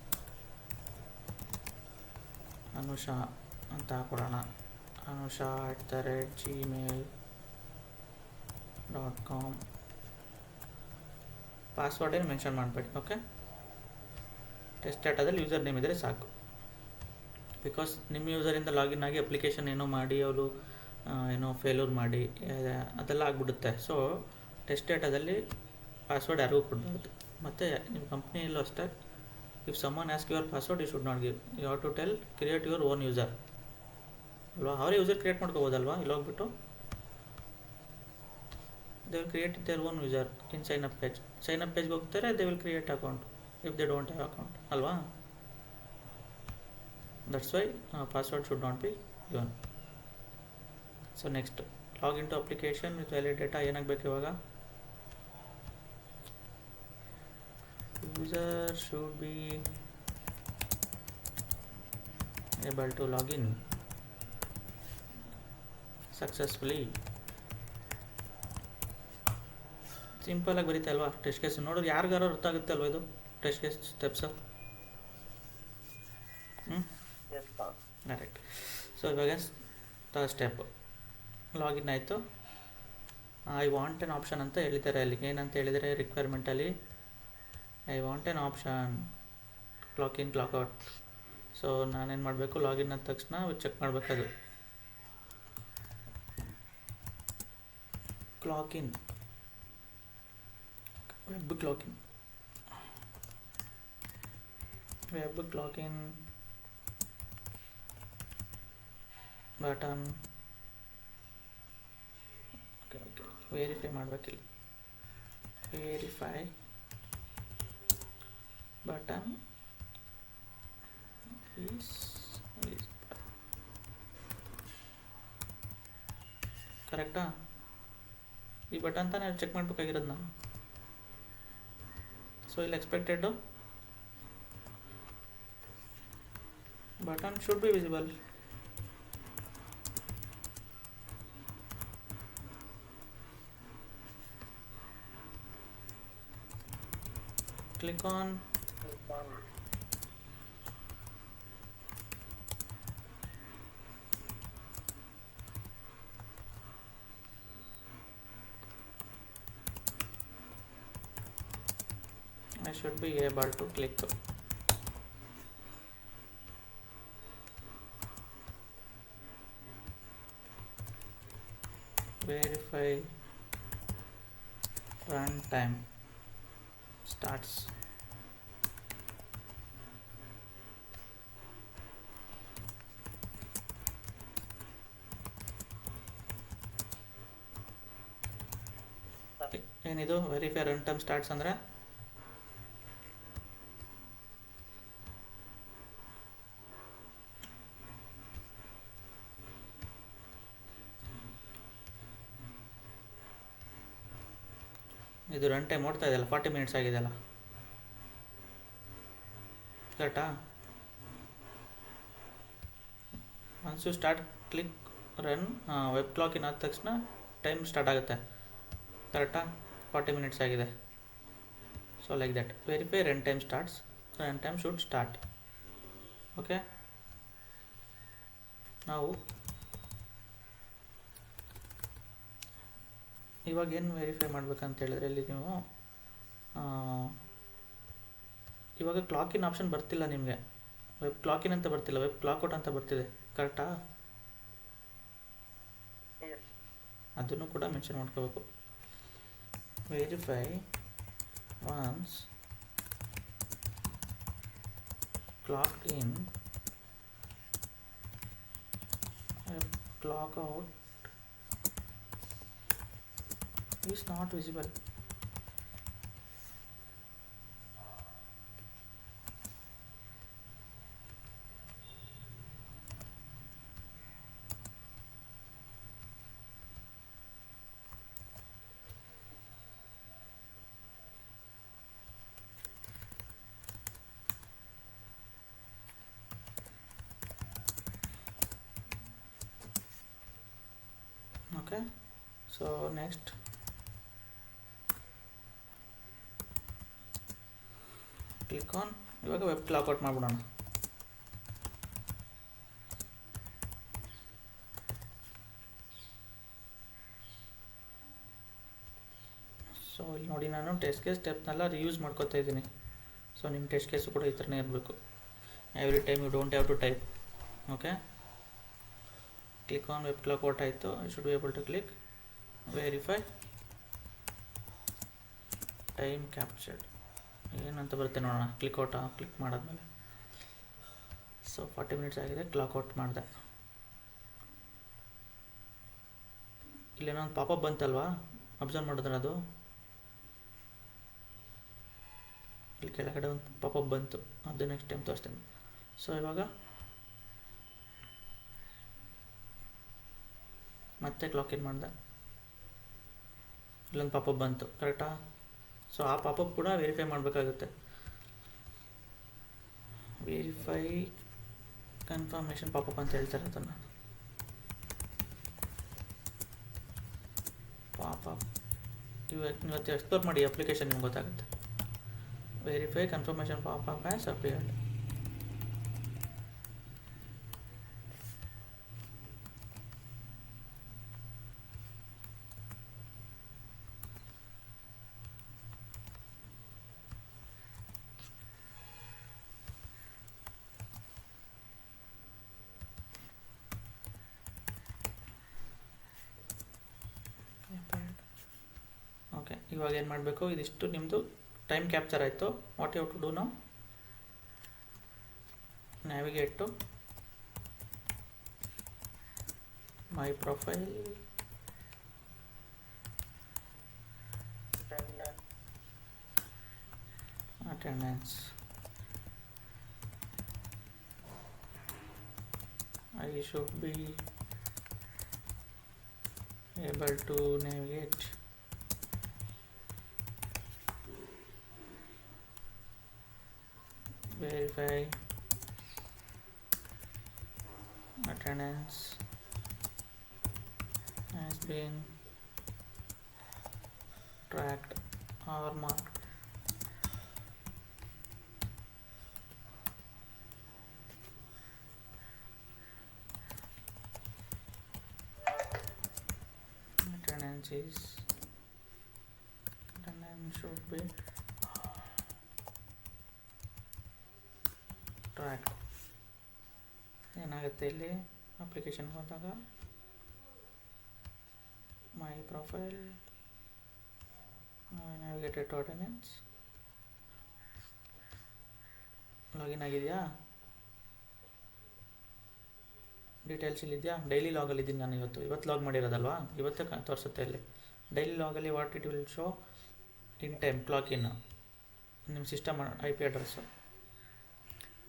ಅನುಷಾ ಅಂತ ಹಾಕೊಳ್ಳೋಣ. anusha@gmail.com. ಪಾಸ್ವರ್ಡ್ ಏನು ಮೆನ್ಷನ್ ಮಾಡಬೇಡಿ. ಓಕೆ, ಟೆಸ್ಟ್ ಡೇಟಾದಲ್ಲಿ ಯೂಸರ್ ನೇಮ್ ಇದ್ದರೆ ಸಾಕು. ಬಿಕಾಸ್ ನಿಮ್ಮ ಯೂಸರಿಂದ ಲಾಗಿನ್ ಆಗಿ ಅಪ್ಲಿಕೇಶನ್ ಏನೋ ಮಾಡಿ ಅವರು ಏನೋ ಫೇಲ್ಯೂರ್ ಮಾಡಿ ಅದೆಲ್ಲ ಆಗಿಬಿಡುತ್ತೆ. ಸೊ ಟೆಸ್ಟ್ ಡೇಟಾದಲ್ಲಿ ಪಾಸ್ವರ್ಡ್ ಯಾರಿಗೂ ಕೊಡಬಾರ್ದು. ಮತ್ತು ನಿಮ್ಮ ಕಂಪ್ನಿಯಲ್ಲೂ ಅಷ್ಟೇ, if someone ask your password you should not give. You have to tell create your own user ಅಲ್ವಾ? ಅವರೇ ಯೂಸರ್ ಕ್ರಿಯೇಟ್ ಮಾಡ್ಕೋಬೋದಲ್ವಾ? ಇಲ್ಲಿ ಹೋಗ್ಬಿಟ್ಟು they will create their own user in sign up page. Sign up ಪೇಜ್ಗೆ ಹೋಗ್ತಾರೆ, they will create account if they don't have account ಅಲ್ವಾ? That's why password should not be given. So next login to application with valid data ಏನಾಗಬೇಕು ಇವಾಗ? User should be able to login successfully. ಸಿಂಪಲಾಗಿ ಬರೀತಾ ಅಲ್ವಾ test case? ನೋಡೋದು ಯಾರಿಗಾರು ಅರ್ಥ ಆಗುತ್ತೆ ಅಲ್ವಾ ಇದು test case steps? Correct. So ಇವಾಗ ಥರ್ಡ್ ಸ್ಟೆಪ್ ಲಾಗಿನ್ ಆಯಿತು. ಐ ವಾಂಟ್ ಎನ್ ಆಪ್ಷನ್ ಅಂತ ಹೇಳಿದ್ದಾರೆ ಅಲ್ಲಿ. ಏನಂತ ಹೇಳಿದರೆ ರಿಕ್ವೈರ್ಮೆಂಟಲ್ಲಿ I want an option clock in clock out. So ನಾನೇನು ಮಾಡಬೇಕು, ಲಾಗಿನ್ ಆದ ತಕ್ಷಣ ಚೆಕ್ ಮಾಡಬೇಕದು clock in, web clock in button. Okay, verify ಮಾಡಬೇಕಿಲ್ಲ. ವೆರಿಫೈ ಬಟನ್ ಈಸ್ ಕರೆಕ್ಟಾ? ಈ ಬಟನ್ ತಾನೇ ಚೆಕ್ ಮಾಡಬೇಕಾಗಿರೋದು ನಾನು. ಸೊ ಇಲ್ಲಿ expected button should be visible. click on I should be able to click verify runtime starts. ಏನಿದು verify run time starts ಅಂದರೆ ಇದು ರನ್ ಟೈಮ್ ಓಡ್ತಾ ಇದೆಯಲ್ಲ 40 ಮಿನಿಟ್ಸ್ ಆಗಿದೆಯಲ್ಲ ಕರೆಕ್ಟಾ. Once you start click run web clock in ಆದ ತಕ್ಷಣ time start ಆಗುತ್ತೆ ಕರೆಕ್ಟಾ. 40 ಮಿನಿಟ್ಸ್ ಆಗಿದೆ. So like that verify run time starts, run time should start. Okay, ನಾವು ಇವಾಗ ಏನು ವೆರಿಫೈ ಮಾಡ್ಬೇಕಂತ ಹೇಳಿದ್ರೆ ಇಲ್ಲಿ ನೀವು ಇವಾಗ ಕ್ಲಾಕಿನ್ ಆಪ್ಷನ್ ಬರ್ತಿಲ್ಲ ನಿಮಗೆ, ವೆಬ್ ಕ್ಲಾಕಿನ್ ಅಂತ ಬರ್ತಿಲ್ಲ, ವೆಬ್ ಕ್ಲಾಕ್ಔಟ್ ಅಂತ ಬರ್ತಿದೆ ಕರೆಕ್ಟಾ. ಅದನ್ನು ಕೂಡ ಮೆನ್ಷನ್ ಮಾಡ್ಕೋಬೇಕು. Verify once clock in clock out is not visible. Okay, so next click on. ಇವಾಗ ವೆಬ್ ಕ್ಲಾಕ್ಔಟ್ ಮಾಡ್ಬಿಡೋಣ. ಸೊ ಇಲ್ಲಿ ನೋಡಿ, ನಾನು ಟೆಸ್ಟ್ ಕೇಸ್ ಸ್ಟೆಪ್ನೆಲ್ಲ ರಿಯೂಸ್ ಮಾಡ್ಕೊತಾ ಇದ್ದೀನಿ. ಸೊ ನಿಮ್ಮ ಟೆಸ್ಟ್ ಕೇಸು ಕೂಡ ಈ ಥರನೇ ಇರಬೇಕು. Every time you don't have to type. Okay, click on web clock out ಆಯಿತು. You should be able to click verify time captured. ಏನಂತ ಬರುತ್ತೆ ನೋಡೋಣ. ಕ್ಲಿಕ್ ಮಾಡಾದ್ಮೇಲೆ ಸೊ 40 ಮಿನಿಟ್ಸ್ ಆಗಿದೆ. ಕ್ಲಾಕ್ಔಟ್ ಮಾಡಿದೆ. ಇಲ್ಲೇನೋ ಒಂದು ಪಾಪಪ್ ಬಂತಲ್ವಾ, ಅಬ್ಸರ್ವ್ ಮಾಡಿದ್ರೆ ಅದು ಇಲ್ಲಿ ಕೆಳಗಡೆ ಒಂದು ಪಾಪಪ್ ಬಂತು. ಅದು ನೆಕ್ಸ್ಟ್ ಟೈಮ್ ತೋರಿಸ್ತೀನಿ. ಸೊ ಇವಾಗ ಮತ್ತೆ ಕ್ಲಾಕ್ ಇನ್ ಮಾಡಿದೆ. ಇಲ್ಲೊಂದು ಪಾಪಪ್ ಬಂತು ಕರೆಕ್ಟಾ. ಸೊ ಆ ಪಾಪಪ್ ಕೂಡ ವೆರಿಫೈ ಮಾಡಬೇಕಾಗುತ್ತೆ. ವೆರಿಫೈ ಕನ್ಫರ್ಮೇಷನ್ ಪಾಪಪ್ ಅಂತ ಹೇಳ್ತಾರೆ ಅದನ್ನು. ಪಾಪಪ್ ಇವತ್ತು ಎಕ್ಸ್ಪ್ಲೋರ್ ಮಾಡಿ ಅಪ್ಲಿಕೇಶನ್ ನಿಮ್ಗೆ ಗೊತ್ತಾಗುತ್ತೆ. Verify confirmation popup has appeared. Okay, ಇವಾಗ ಏನು ಮಾಡಬೇಕು, ಇದಿಷ್ಟು ನಿಮ್ಮದು ಟೈಮ್ ಕ್ಯಾಪ್ಚರ್ ಆಯಿತು. What you have to do now, navigate to my profile, attendance. I should be able to navigate verify attendance has been tracked or marked. Attendance should be track ಏನಾಗುತ್ತೆ ಇಲ್ಲಿ ಅಪ್ಲಿಕೇಶನ್ಗೆ ಹೋದಾಗ my profile navigated to attendance login ಆಗಿದೆಯಾ, details ಇಲ್ಲಿದೆಯಾ, daily ಲಾಗಲ್ಲಿದ್ದೀನಿ ನಾನು ಇವತ್ತು log ಮಾಡಿರೋದಲ್ವಾ, ಇವತ್ತೇ ತೋರಿಸುತ್ತೆ ಇಲ್ಲಿ ಡೈಲಿ ಲಾಗಲ್ಲಿ what it will show in time clock in ನಿಮ್ಮ ಸಿಸ್ಟಮ್ IP ಅಡ್ರೆಸ್ಸು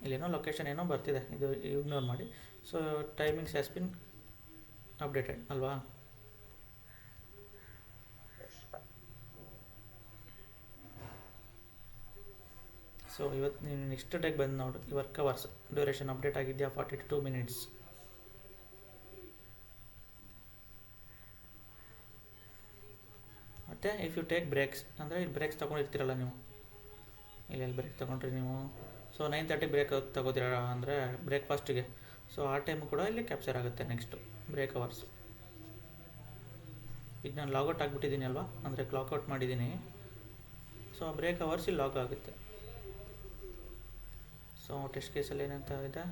ಇಲ್ಲೇನೋ ಲೊಕೇಶನ್ ಏನೋ ಬರ್ತಿದೆ, ಇದು ಇಗ್ನೋರ್ ಮಾಡಿ. So timings has been updated ಅಲ್ವಾ. ಸೊ ಇವತ್ತು ನೀವು ನೆಕ್ಸ್ಟ್ ಡೇಗೆ ಬಂದು ನೋಡಿ ವರ್ಕ್ ಅವರ್ಸ್ ಡ್ಯೂರೇಷನ್ ಅಪ್ಡೇಟ್ ಆಗಿದೆಯಾ 42 minutes. ಮತ್ತು ಇಫ್ ಯು ಟೇಕ್ ಬ್ರೇಕ್ಸ್ ಅಂದರೆ ಇಲ್ಲಿ ಬ್ರೇಕ್ಸ್ ತೊಗೊಂಡಿರ್ತೀರಲ್ಲ ನೀವು, ಇಲ್ಲಿ ಬ್ರೇಕ್ ತೊಗೊಂಡ್ರಿ ನೀವು, ಸೊ 9:30 ಬ್ರೇಕ್ ತೊಗೋತೀರ ಅಂದರೆ ಬ್ರೇಕ್ಫಾಸ್ಟಿಗೆ, ಸೊ ಆ ಟೈಮು ಕೂಡ ಇಲ್ಲಿ ಕ್ಯಾಪ್ಚರ್ ಆಗುತ್ತೆ. Next break hours. ಈಗ ನಾನು ಲಾಗೌಟ್ ಆಗಿಬಿಟ್ಟಿದ್ದೀನಿ ಅಲ್ವಾ, ಅಂದರೆ ಕ್ಲಾಕ್ಔಟ್ ಮಾಡಿದ್ದೀನಿ, ಸೊ ಆ ಬ್ರೇಕ್ ಅವರ್ಸ್ ಇಲ್ಲಿ ಲಾಗ್ ಆಗುತ್ತೆ. ಸೊ ಟೆಸ್ಟ್ ಕೇಸಲ್ಲಿ ಏನಂತ ಇದೆ,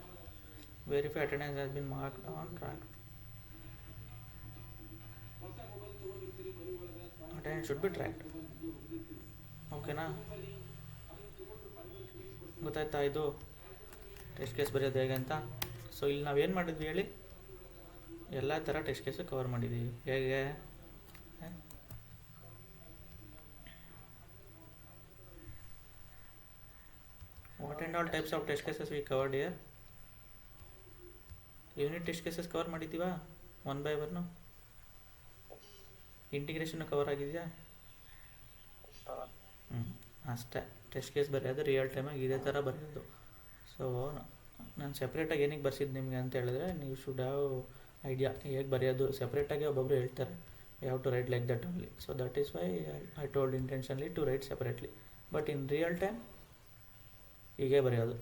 verify attendance has been marked on track, attendance should be tracked. ಓಕೆನಾ, ಗೊತ್ತಾಯ್ತಾ ಇದು ಟೆಸ್ಟ್ ಕೇಸ್ ಬರೆಯೋದು ಹೇಗೆ ಅಂತ. ಸೊ ಇಲ್ಲಿ ನಾವೇನು ಮಾಡಿದ್ವಿ ಹೇಳಿ, ಎಲ್ಲ ಥರ ಟೆಸ್ಟ್ ಕೇಸು ಕವರ್ ಮಾಡಿದ್ದೀವಿ. ಹೇಗೆ what and all types of test cases we covered here. Unit test cases cover ಮಾಡಿದ್ದೀವಾ 1 by 1. ಇಂಟಿಗ್ರೇಷನ್ನು ಕವರ್ ಆಗಿದೆಯಾ, ಅಷ್ಟೇ. ಟೆಸ್ಟ್ ಕೇಸ್ ಬರೆಯೋದು ರಿಯಲ್ ಟೈಮಾಗಿ ಇದೇ ಥರ ಬರೆಯೋದು. ಸೊ ನಾನು ಸೆಪ್ರೇಟಾಗಿ ಏನಕ್ಕೆ ಬರ್ಸಿದ್ದು ನಿಮಗೆ ಅಂತ ಹೇಳಿದ್ರೆ, ನೀವು ಶುಡ್ ಹ್ಯಾವ್ ಐಡಿಯಾ ಹೇಗೆ ಬರೆಯೋದು. ಸೆಪ್ರೇಟಾಗಿ ಒಬ್ಬೊಬ್ಬರು ಹೇಳ್ತಾರೆ ಯಾವ to write like that only. So that is why I told intentionally to write separately. But in real time ಹೀಗೆ ಬರೆಯೋದು.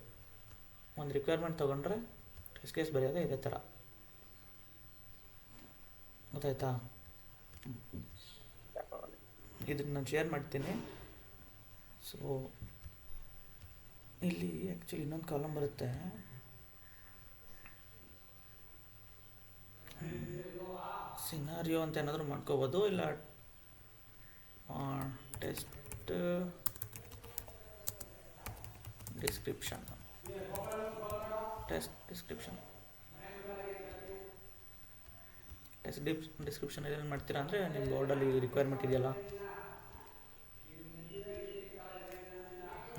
ಒಂದು ರಿಕ್ವೈರ್ಮೆಂಟ್ ತೊಗೊಂಡ್ರೆ ಟೆಸ್ಟ್ ಕೇಸ್ ಬರೆಯೋದು ಇದೇ ಥರ. ಗೊತ್ತಾಯ್ತಾ? ಇದನ್ನು ನಾನು ಶೇರ್ ಮಾಡ್ತೀನಿ. ಸೊ ಇಲ್ಲಿ ಆ್ಯಕ್ಚುಲಿ ಇನ್ನೊಂದು ಕಾಲಮ್ ಬರುತ್ತೆ, ಸಿನಾರಿಯೋ ಅಂತ ಏನಾದರೂ ಮಾಡ್ಕೋಬೋದು, ಇಲ್ಲ ಟೆಸ್ಟ್ ಡಿಸ್ಕ್ರಿಪ್ಷನ್. ಟೆಸ್ಟ್ ಡಿಸ್ಕ್ರಿಪ್ಷನ್ ಏನು ಮಾಡ್ತೀರಾ ಅಂದರೆ, ನಿಮ್ಮ ಬೋರ್ಡಲ್ಲಿ ರಿಕ್ವೈರ್ಮೆಂಟ್ ಇದೆಯಲ್ಲ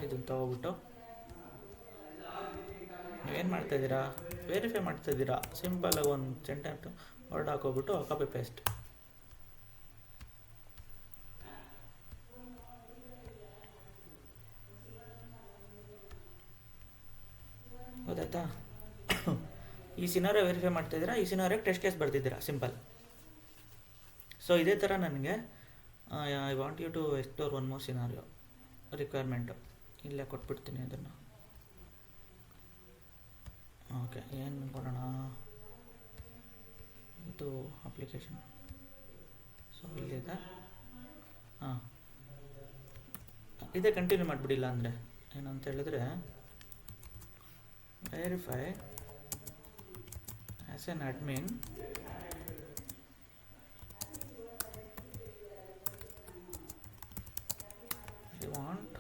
ಇದನ್ನು ತೊಗೊಬಿಟ್ಟು ನೀವೇನು ಮಾಡ್ತಾಯಿದ್ದೀರಾ, ವೆರಿಫೈ ಮಾಡ್ತಾಯಿದ್ದೀರಾ. ಸಿಂಪಲಾಗಿ ಒಂದು ಸೆಂಟೆನ್ಸ್ ವರ್ಡ್ ಹಾಕೋಬಿಟ್ಟು ಕಾಪಿ ಪೇಸ್ಟ್. ಗೊತ್ತಾಯ್ತಾ? ಈ ಸಿನಾರಿಯೋ ವೆರಿಫೈ ಮಾಡ್ತಾಯಿದ್ದೀರಾ, ಈ ಸಿನಾರಿಯೋಗೆ ಟೆಸ್ಟ್ ಕೇಸ್ ಬರ್ತಿದ್ದೀರಾ, ಸಿಂಪಲ್. ಸೊ ಇದೇ ಥರ ನನಗೆ I want you to explore one more scenario requirement ಇಲ್ಲೇ ಕೊಟ್ಬಿಡ್ತೀನಿ ಅದನ್ನು. ಓಕೆ, ಏನು ಕೊಡೋಣ, ಇದು ಅಪ್ಲಿಕೇಶನ್. ಸೊ ಇಲ್ಲಿದೆ, ಹಾಂ ಇದೇ ಕಂಟಿನ್ಯೂ ಮಾಡಿಬಿಡಿಲ್ಲ ಅಂದರೆ ಏನಂತ ಹೇಳಿದ್ರೆ, verify as an admin you want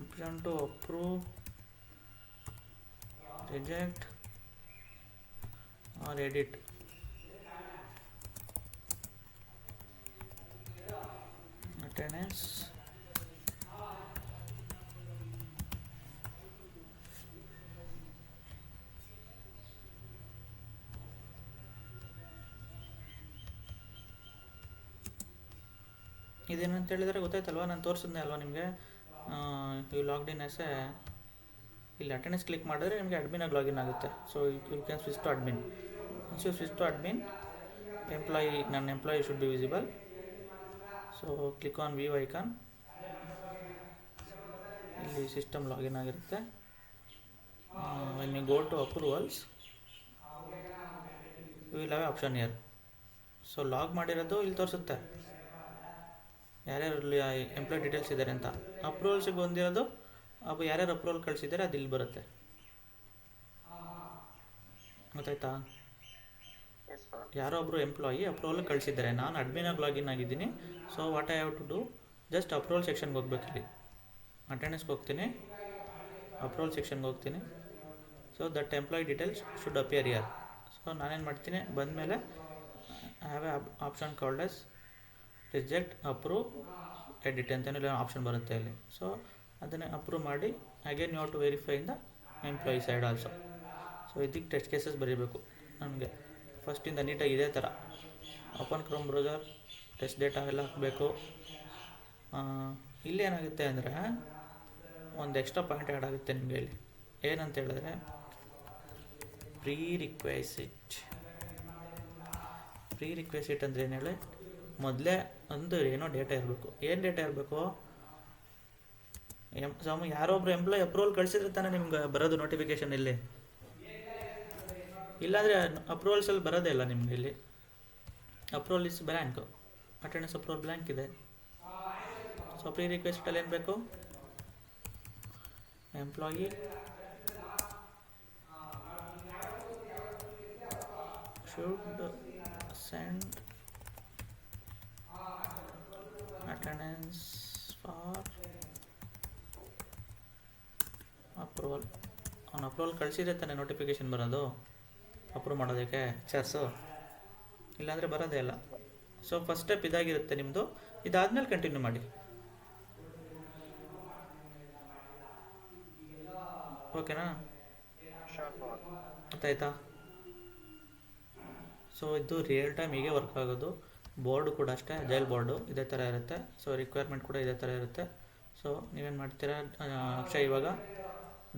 option to approve, reject or edit. Attendance, ಇದೇನಂತ ಹೇಳಿದರೆ ಗೊತ್ತಾಯ್ತಲ್ವ, ನಾನು ತೋರಿಸಿದ್ದೆ ಅಲ್ವಾ ನಿಮಗೆ. ಯು ಲಾಗ್ಡ್ ಇನ್ ಆ್ಯಸ್ ಇಲ್ಲಿ ಅಟೆಂಡೆನ್ಸ್ ಕ್ಲಿಕ್ ಮಾಡಿದ್ರೆ ನಿಮಗೆ ಅಡ್ಮಿನಾಗಿ ಲಾಗಿನ್ ಆಗುತ್ತೆ. So you can switch to admin. Once you switch to admin, ನನ್ನ employee should be visible. So click on view icon, ಇಲ್ಲಿ ಸಿಸ್ಟಮ್ ಲಾಗಿನ್ ಆಗಿರುತ್ತೆ. When you go to approvals, you will have option here. So log ಮಾಡಿರೋದು ಇಲ್ಲಿ ತೋರಿಸುತ್ತೆ ಯಾರ್ಯಾರು employee details ಇದ್ದಾರೆ ಅಂತ. ಅಪ್ರೂವಲ್ಸಿಗೆ ಬಂದಿರೋದು ಅವು ಯಾರ್ಯಾರು ಅಪ್ರೂವಲ್ ಕಳಿಸಿದ್ದಾರೆ ಅದು ಇಲ್ಲಿ ಬರುತ್ತೆ. ಗೊತ್ತಾಯ್ತಾ? ಯಾರೋ ಒಬ್ಬರು ಎಂಪ್ಲಾಯಿ ಅಪ್ರೂವಲ್ ಕಳಿಸಿದ್ದಾರೆ, ನಾನು ಅಡ್ಮಿನಾಗಿ ಲಾಗಿನ್ ಆಗಿದ್ದೀನಿ. So what I have to do, just approval ಸೆಕ್ಷನ್ಗೆ ಹೋಗ್ಬೇಕು. ಇಲ್ಲಿ ಅಟೆಂಡೆನ್ಸ್ಗೆ ಹೋಗ್ತೀನಿ, ಅಪ್ರೂವಲ್ ಸೆಕ್ಷನ್ಗೆ ಹೋಗ್ತೀನಿ. So that employee details should appear here. So ನಾನೇನು ಮಾಡ್ತೀನಿ, ಬಂದಮೇಲೆ I have a option called as reject, approve, edit ಅಂತಲೇ ಆಪ್ಷನ್ ಬರುತ್ತೆ ಇಲ್ಲಿ. ಸೊ ಅದನ್ನೇ ಅಪ್ರೂವ್ ಮಾಡಿ again you have to verify in the employee side also. So ಇದಕ್ಕೆ test cases ಬರೀಬೇಕು ನಮಗೆ. ಫಸ್ಟಿಂದ ನೀಟಾಗಿ ಇದೇ ಥರ open Chrome browser, test data ಎಲ್ಲ ಹಾಕಬೇಕು. ಇಲ್ಲಿ ಏನಾಗುತ್ತೆ ಅಂದರೆ ಒಂದು ಎಕ್ಸ್ಟ್ರಾ ಪಾಯಿಂಟ್ ಆ್ಯಡ್ ಆಗುತ್ತೆ ನಿಮಗೆ. ಇಲ್ಲಿ ಏನಂತ ಹೇಳಿದ್ರೆ ಪ್ರೀ ರಿಕ್ವೆಸಿಟ್ ಅಂದರೆ ಏನು ಹೇಳಿ, ಮೊದಲೇ ಒಂದು ಏನೋ ಡೇಟಾ ಇರಬೇಕು. ಏನು ಡೇಟಾ ಇರಬೇಕು, ಯಾರೊಬ್ರು ಎಂಪ್ಲಾಯ್ ಅಪ್ರೂವಲ್ ಕಳಿಸಿದ್ರೆ ತಾನೇ ನಿಮ್ಗೆ ಬರೋದು ನೋಟಿಫಿಕೇಶನ್ ಇಲ್ಲಿ. ಇಲ್ಲಾಂದರೆ ಅಪ್ರೂವಲ್ಸಲ್ಲಿ ಬರೋದೇ ಇಲ್ಲ ನಿಮ್ಗೆ. ಇಲ್ಲಿ approval is blank, attendance approval blank ಇದೆ. ಸೊ ಪ್ರೀ ರಿಕ್ವೆಸ್ಟಲ್ಲಿ ಏನು ಬೇಕು, employee should send attendance for approval. ಅವ್ನು ಅಪ್ರೂವಲ್ ಕಳಿಸಿದ್ರೆ ತಾನೇ ನೋಟಿಫಿಕೇಶನ್ ಬರೋದು ಅಪ್ರೂವ್ ಮಾಡೋದಕ್ಕೆ ಚಾರ್ಸು, ಇಲ್ಲಾಂದರೆ ಬರೋದೇ ಇಲ್ಲ. ಸೊ ಫಸ್ಟ್ ಸ್ಟೆಪ್ ಇದಾಗಿರುತ್ತೆ ನಿಮ್ಮದು. ಇದಾದಮೇಲೆ ಕಂಟಿನ್ಯೂ ಮಾಡಿ. ಓಕೆನಾ? ಗೊತ್ತಾಯ್ತಾ? ಸೊ ಇದು ರಿಯಲ್ ಟೈಮ್ ಹೀಗೆ ವರ್ಕ್ ಆಗೋದು. ಬೋರ್ಡು ಕೂಡ ಅಷ್ಟೇ, ಅಜೈಲ್ ಬೋರ್ಡು ಇದೇ ಥರ ಇರುತ್ತೆ. ಸೊ ರಿಕ್ವೈರ್ಮೆಂಟ್ ಕೂಡ ಇದೇ ಥರ ಇರುತ್ತೆ. ಸೊ ನೀವೇನು ಮಾಡ್ತೀರಾ, ಅಕ್ಷಯ್ ಇವಾಗ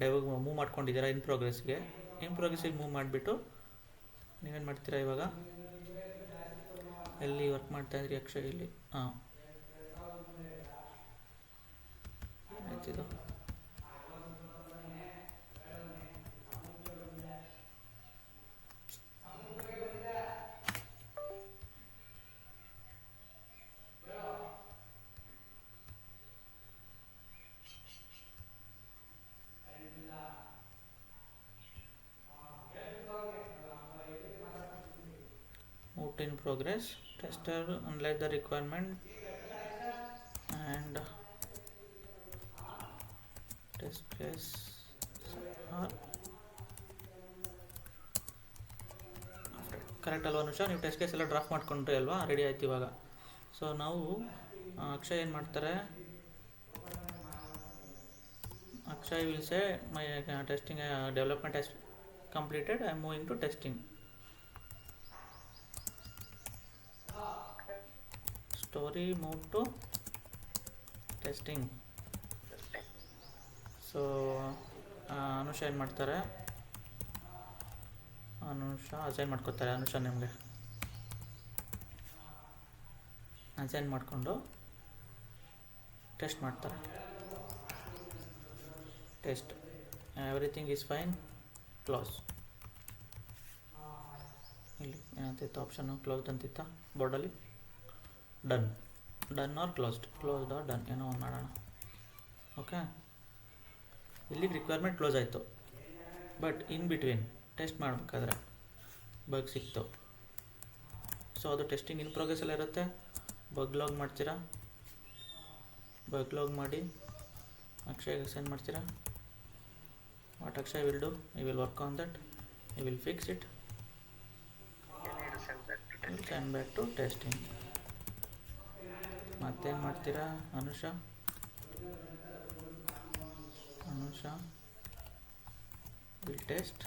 ಡೈವಾಗ ಮೂವ್ ಮಾಡ್ಕೊಂಡಿದ್ದೀರಾ ಇನ್ ಪ್ರೋಗ್ರೆಸ್ಸಿಗೆ ಮೂವ್ ಮಾಡಿಬಿಟ್ಟು ನೀವೇನು ಮಾಡ್ತೀರಾ, ಇವಾಗ ಎಲ್ಲಿ ವರ್ಕ್ ಮಾಡ್ತಾಯಿದ್ರಿ ಅಕ್ಷಯ್, ಇಲ್ಲಿ ಆಯ್ತಿದು. In progress, tester analyze the requirement and test case are correct ಅಲ್ವಾ ಅನುಷಾ? ನೀವು ಟೆಸ್ಟ್ ಕೇಸ್ ಎಲ್ಲ ಡ್ರಾಫ್ಟ್ ಮಾಡ್ಕೊಂಡ್ರಿ ಅಲ್ವಾ, ರೆಡಿ ಆಯ್ತು ಇವಾಗ. ಸೊ ನಾವು ಅಕ್ಷಯ್ ಏನು ಮಾಡ್ತಾರೆ, Akshay will say my testing development test completed, I am moving to testing. Story move to testing. So Anusha ಏನು ಮಾಡ್ತಾರೆ, ಅನುಷಾ ಅಸೈನ್ ಮಾಡ್ಕೊತಾರೆ. ಅನುಷಾ ನಿಮಗೆ ಅಸೈನ್ ಮಾಡಿಕೊಂಡು ಟೆಸ್ಟ್ ಮಾಡ್ತಾರೆ. Test everything is fine, close. ಇಲ್ಲಿ ಏನಂತಿತ್ತು ಆಪ್ಷನ್ನು, ಕ್ಲೋಸ್ಡ್ ಅಂತಿತ್ತ ಬೋರ್ಡಲ್ಲಿ. Done or closed or done, ಏನೋ ಒಂದು ಮಾಡೋಣ. ಓಕೆ, ಇಲ್ಲಿಗೆ ರಿಕ್ವೈರ್ಮೆಂಟ್ ಕ್ಲೋಸ್ ಆಯಿತು. ಬಟ್ ಇನ್ ಬಿಟ್ವೀನ್ ಟೆಸ್ಟ್ ಮಾಡಬೇಕಾದ್ರೆ ಬಗ್ ಸಿಕ್ತು. ಸೊ ಅದು ಟೆಸ್ಟಿಂಗ್ ಇನ್ ಪ್ರೋಗ್ರೆಸ್ಸಲ್ಲಿ ಇರುತ್ತೆ. ಬಗ್ ಲಾಗ್ ಮಾಡ್ತೀರಾ, ಬಗ್ ಲಾಗ್ ಮಾಡಿ ಅಕ್ಷಯ್ಗೆ ಸೆಂಡ್ ಮಾಡ್ತೀರಾ. What Akshay will do, you will work on that, you will fix it, send back to testing. ಮತ್ತೇನು ಮಾಡ್ತೀರಾ Anusha will test,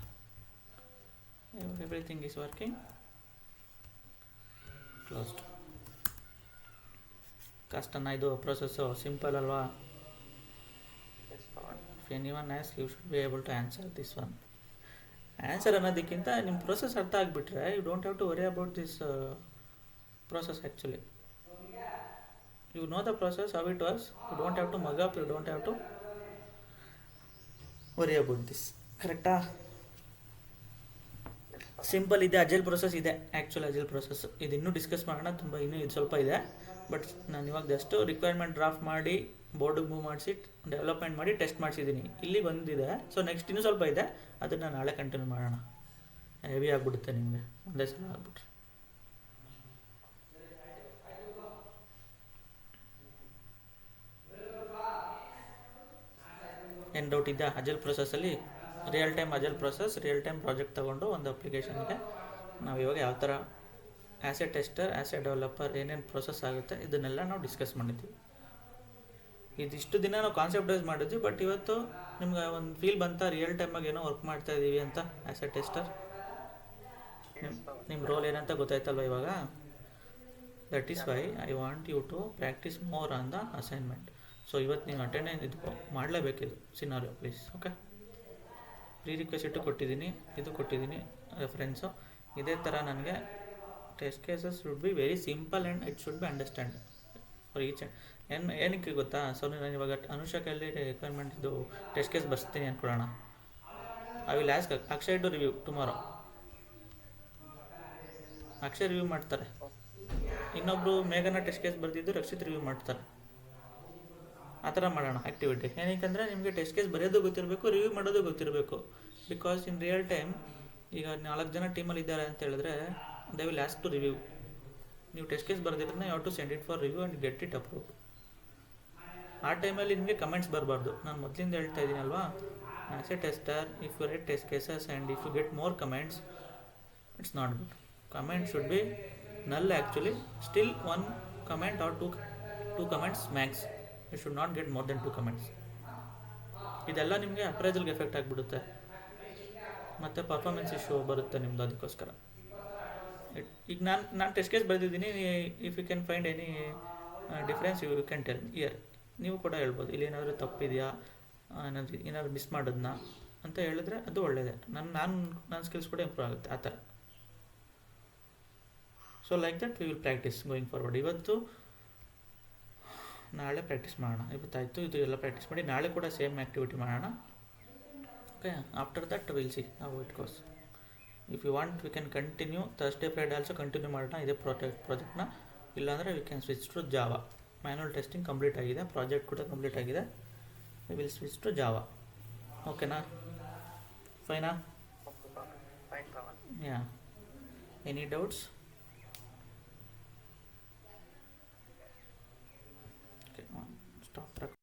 everything is working, closed. ಕಷ್ಟನಾ ಇದು ಪ್ರೊಸೆಸ್ಸು? ಸಿಂಪಲ್ ಅಲ್ವಾ? If anyone ask you should be able to answer this one. Answer ಅನ್ನೋದಕ್ಕಿಂತ ನಿಮ್ಮ process ಅರ್ಥ ಆಗಿಬಿಟ್ರೆ you don't have to worry about this process. Actually you know the process, how it was. You don't have to mug up, you don't have to worry about this. ಕರೆಕ್ಟಾ? Simple ಇದೆ. Agile process ಇದೆ, actually agile process ಇದು ಇನ್ನೂ discuss ಮಾಡೋಣ ತುಂಬ, ಇನ್ನೂ ಇದು ಸ್ವಲ್ಪ ಇದೆ. ಬಟ್ ನಾನು ಇವಾಗ ಜಸ್ಟ್ ರಿಕ್ವೈರ್ಮೆಂಟ್ ಡ್ರಾಫ್ಟ್ ಮಾಡಿ ಬೋರ್ಡಿಗೆ ಮೂವ್ ಮಾಡಿಸಿ ಡೆವಲಪ್ಮೆಂಟ್ ಮಾಡಿ ಟೆಸ್ಟ್ ಮಾಡಿಸಿದ್ದೀನಿ. ಇಲ್ಲಿ ಬಂದಿದೆ. ಸೊ ನೆಕ್ಸ್ಟ್ ಇನ್ನೂ ಸ್ವಲ್ಪ ಇದೆ, ಅದನ್ನು ನಾಳೆ ಕಂಟಿನ್ಯೂ ಮಾಡೋಣ. ಹೆವಿ ಆಗಿಬಿಡುತ್ತೆ ನಿಮಗೆ ಒಂದೇ ಸಲ ಆಗ್ಬಿಟ್ರೆ. ಏನು ಡೌಟ್ ಇದೆಯಾ? ಅಜಲ್ ಪ್ರೊಸೆಸಲ್ಲಿ real time agile process, real time project ತೊಗೊಂಡು ಒಂದು ಅಪ್ಲಿಕೇಶನ್ಗೆ ನಾವು ಇವಾಗ ಯಾವ ಥರ as a tester, as a developer ಏನೇನು ಪ್ರೊಸೆಸ್ ಆಗುತ್ತೆ ಇದನ್ನೆಲ್ಲ ನಾವು ಡಿಸ್ಕಸ್ ಮಾಡಿದ್ವಿ. ಇದಿಷ್ಟು ದಿನ ನಾವು ಕಾನ್ಸೆಪ್ಟ್ ವೈಸ್ ಮಾಡಿದ್ವಿ, ಬಟ್ ಇವತ್ತು ನಿಮ್ಗೆ ಒಂದು ಫೀಲ್ ಬಂತಾ ರಿಯಲ್ ಟೈಮಾಗಿ ಏನೋ ವರ್ಕ್ ಮಾಡ್ತಾ ಇದ್ದೀವಿ ಅಂತ ಆ್ಯಸ್ ಎ ಟೆಸ್ಟರ್? ನಿಮ್ಮ ರೋಲ್ ಏನಂತ ಗೊತ್ತಾಯ್ತಲ್ವ ಇವಾಗ? That is why I want you to practise more on the assignment. So ಇವತ್ತು ನೀವು ಅಟೆಂಡೆನ್ಸ್ ಇದು ಮಾಡಲೇಬೇಕಿದು scenario, please. Okay, pre request ಕೊಟ್ಟಿದ್ದೀನಿ, ಇದು ಕೊಟ್ಟಿದ್ದೀನಿ ರೆಫರೆನ್ಸು. ಇದೇ ಥರ ನನಗೆ test cases should be very simple and it should be understand for each ಏನಕ್ಕೆ ಗೊತ್ತಾ? ಸೊ ನಾನು ಇವಾಗ ಅನುಷಾ ಕೈಲಿ ರಿಕ್ವೈರ್ಮೆಂಟ್ ಇದು ಟೆಸ್ಟ್ ಕೇಸ್ ಬರ್ಸ್ತೀನಿ ಅಂದ್ಕೊಳ್ಳೋಣ. I will ask Akshay to review tomorrow. Akshay review ಮಾಡ್ತಾರೆ, ಇನ್ನೊಬ್ಬರು ಮೇಘನ ಟೆಸ್ಟ್ ಕೇಸ್ ಬರೆದಿದ್ದು ರಕ್ಷಿತ್ ರಿವ್ಯೂ ಮಾಡ್ತಾರೆ. ಆ ಥರ ಮಾಡೋಣ ಆ್ಯಕ್ಟಿವಿಟಿ. ಏನಕ್ಕೆ ನಿಮಗೆ ಟೆಸ್ಟ್ ಕೇಸ್ ಬರೆಯೋದು ಗೊತ್ತಿರಬೇಕು, ರಿವ್ಯೂ ಮಾಡೋದು ಗೊತ್ತಿರಬೇಕು. ಬಿಕಾಸ್ ಇನ್ ರಿಯಲ್ ಟೈಮ್ ಈಗ 4 ಜನ ಟೀಮಲ್ಲಿ ಇದ್ದಾರೆ ಅಂತ ಹೇಳಿದ್ರೆ they will ask to review. ನೀವು ಟೆಸ್ಟ್ ಕೇಸ್ ಬರೆದಿದ್ರೆ you have to send it for review and get it approve. ಆ ಟೈಮಲ್ಲಿ ನಿಮಗೆ ಕಮೆಂಟ್ಸ್ ಬರಬಾರ್ದು. ನಾನು ಮೊದಲಿಂದ ಹೇಳ್ತಾ ಇದ್ದೀನಲ್ವಾ, as a tester if you write test cases and if you get more comments it's not good. Comment should be null actually. Still 1 comment or 2 comments max. You should not get more than 2 comments. ಇದೆಲ್ಲ ನಿಮಗೆ ಅಪ್ರೈಸಲ್ಗೆ effect ಆಗಿಬಿಡುತ್ತೆ, ಮತ್ತು performance issue ಬರುತ್ತೆ ನಿಮ್ಮದು. ಅದಕ್ಕೋಸ್ಕರ ಈಗ ನಾನು test case ಬರೆದಿದ್ದೀನಿ. If you can find any difference you can tell here. ನೀವು ಕೂಡ ಹೇಳ್ಬೋದು ಇಲ್ಲಿ ಏನಾದರೂ ತಪ್ಪಿದೆಯಾ, ಏನಾದರೂ ಮಿಸ್ ಮಾಡೋದನ್ನ ಅಂತ ಹೇಳಿದ್ರೆ ಅದು ಒಳ್ಳೆಯದೇ. ನನ್ನ ಸ್ಕಿಲ್ಸ್ ಕೂಡ ಇಂಪ್ರೂವ್ ಆಗುತ್ತೆ ಆ ಥರ. So like that we will practice going forward. ಇವತ್ತು ನಾಳೆ ಪ್ರಾಕ್ಟೀಸ್ ಮಾಡೋಣ. ಇವತ್ತಾಯಿತು, ಇದು ಎಲ್ಲ ಪ್ರಾಕ್ಟೀಸ್ ಮಾಡಿ ನಾಳೆ ಕೂಡ ಸೇಮ್ ಆ್ಯಕ್ಟಿವಿಟಿ ಮಾಡೋಣ. Okay, after that will see how it goes. If you want we can continue Thursday Friday also continue ಮಾಡೋಣ ಇದೇ ಪ್ರಾಜೆಕ್ಟ್ನ. ಇಲ್ಲಾಂದರೆ we can switch to Java. Manual testing complete ಆಗಿದೆ, ಪ್ರಾಜೆಕ್ಟ್ ಕೂಡ ಕಂಪ್ಲೀಟ್ ಆಗಿದೆ. We will switch to Java. ಓಕೆನಾ? ಫೈನಾ? Yeah. Any doubts?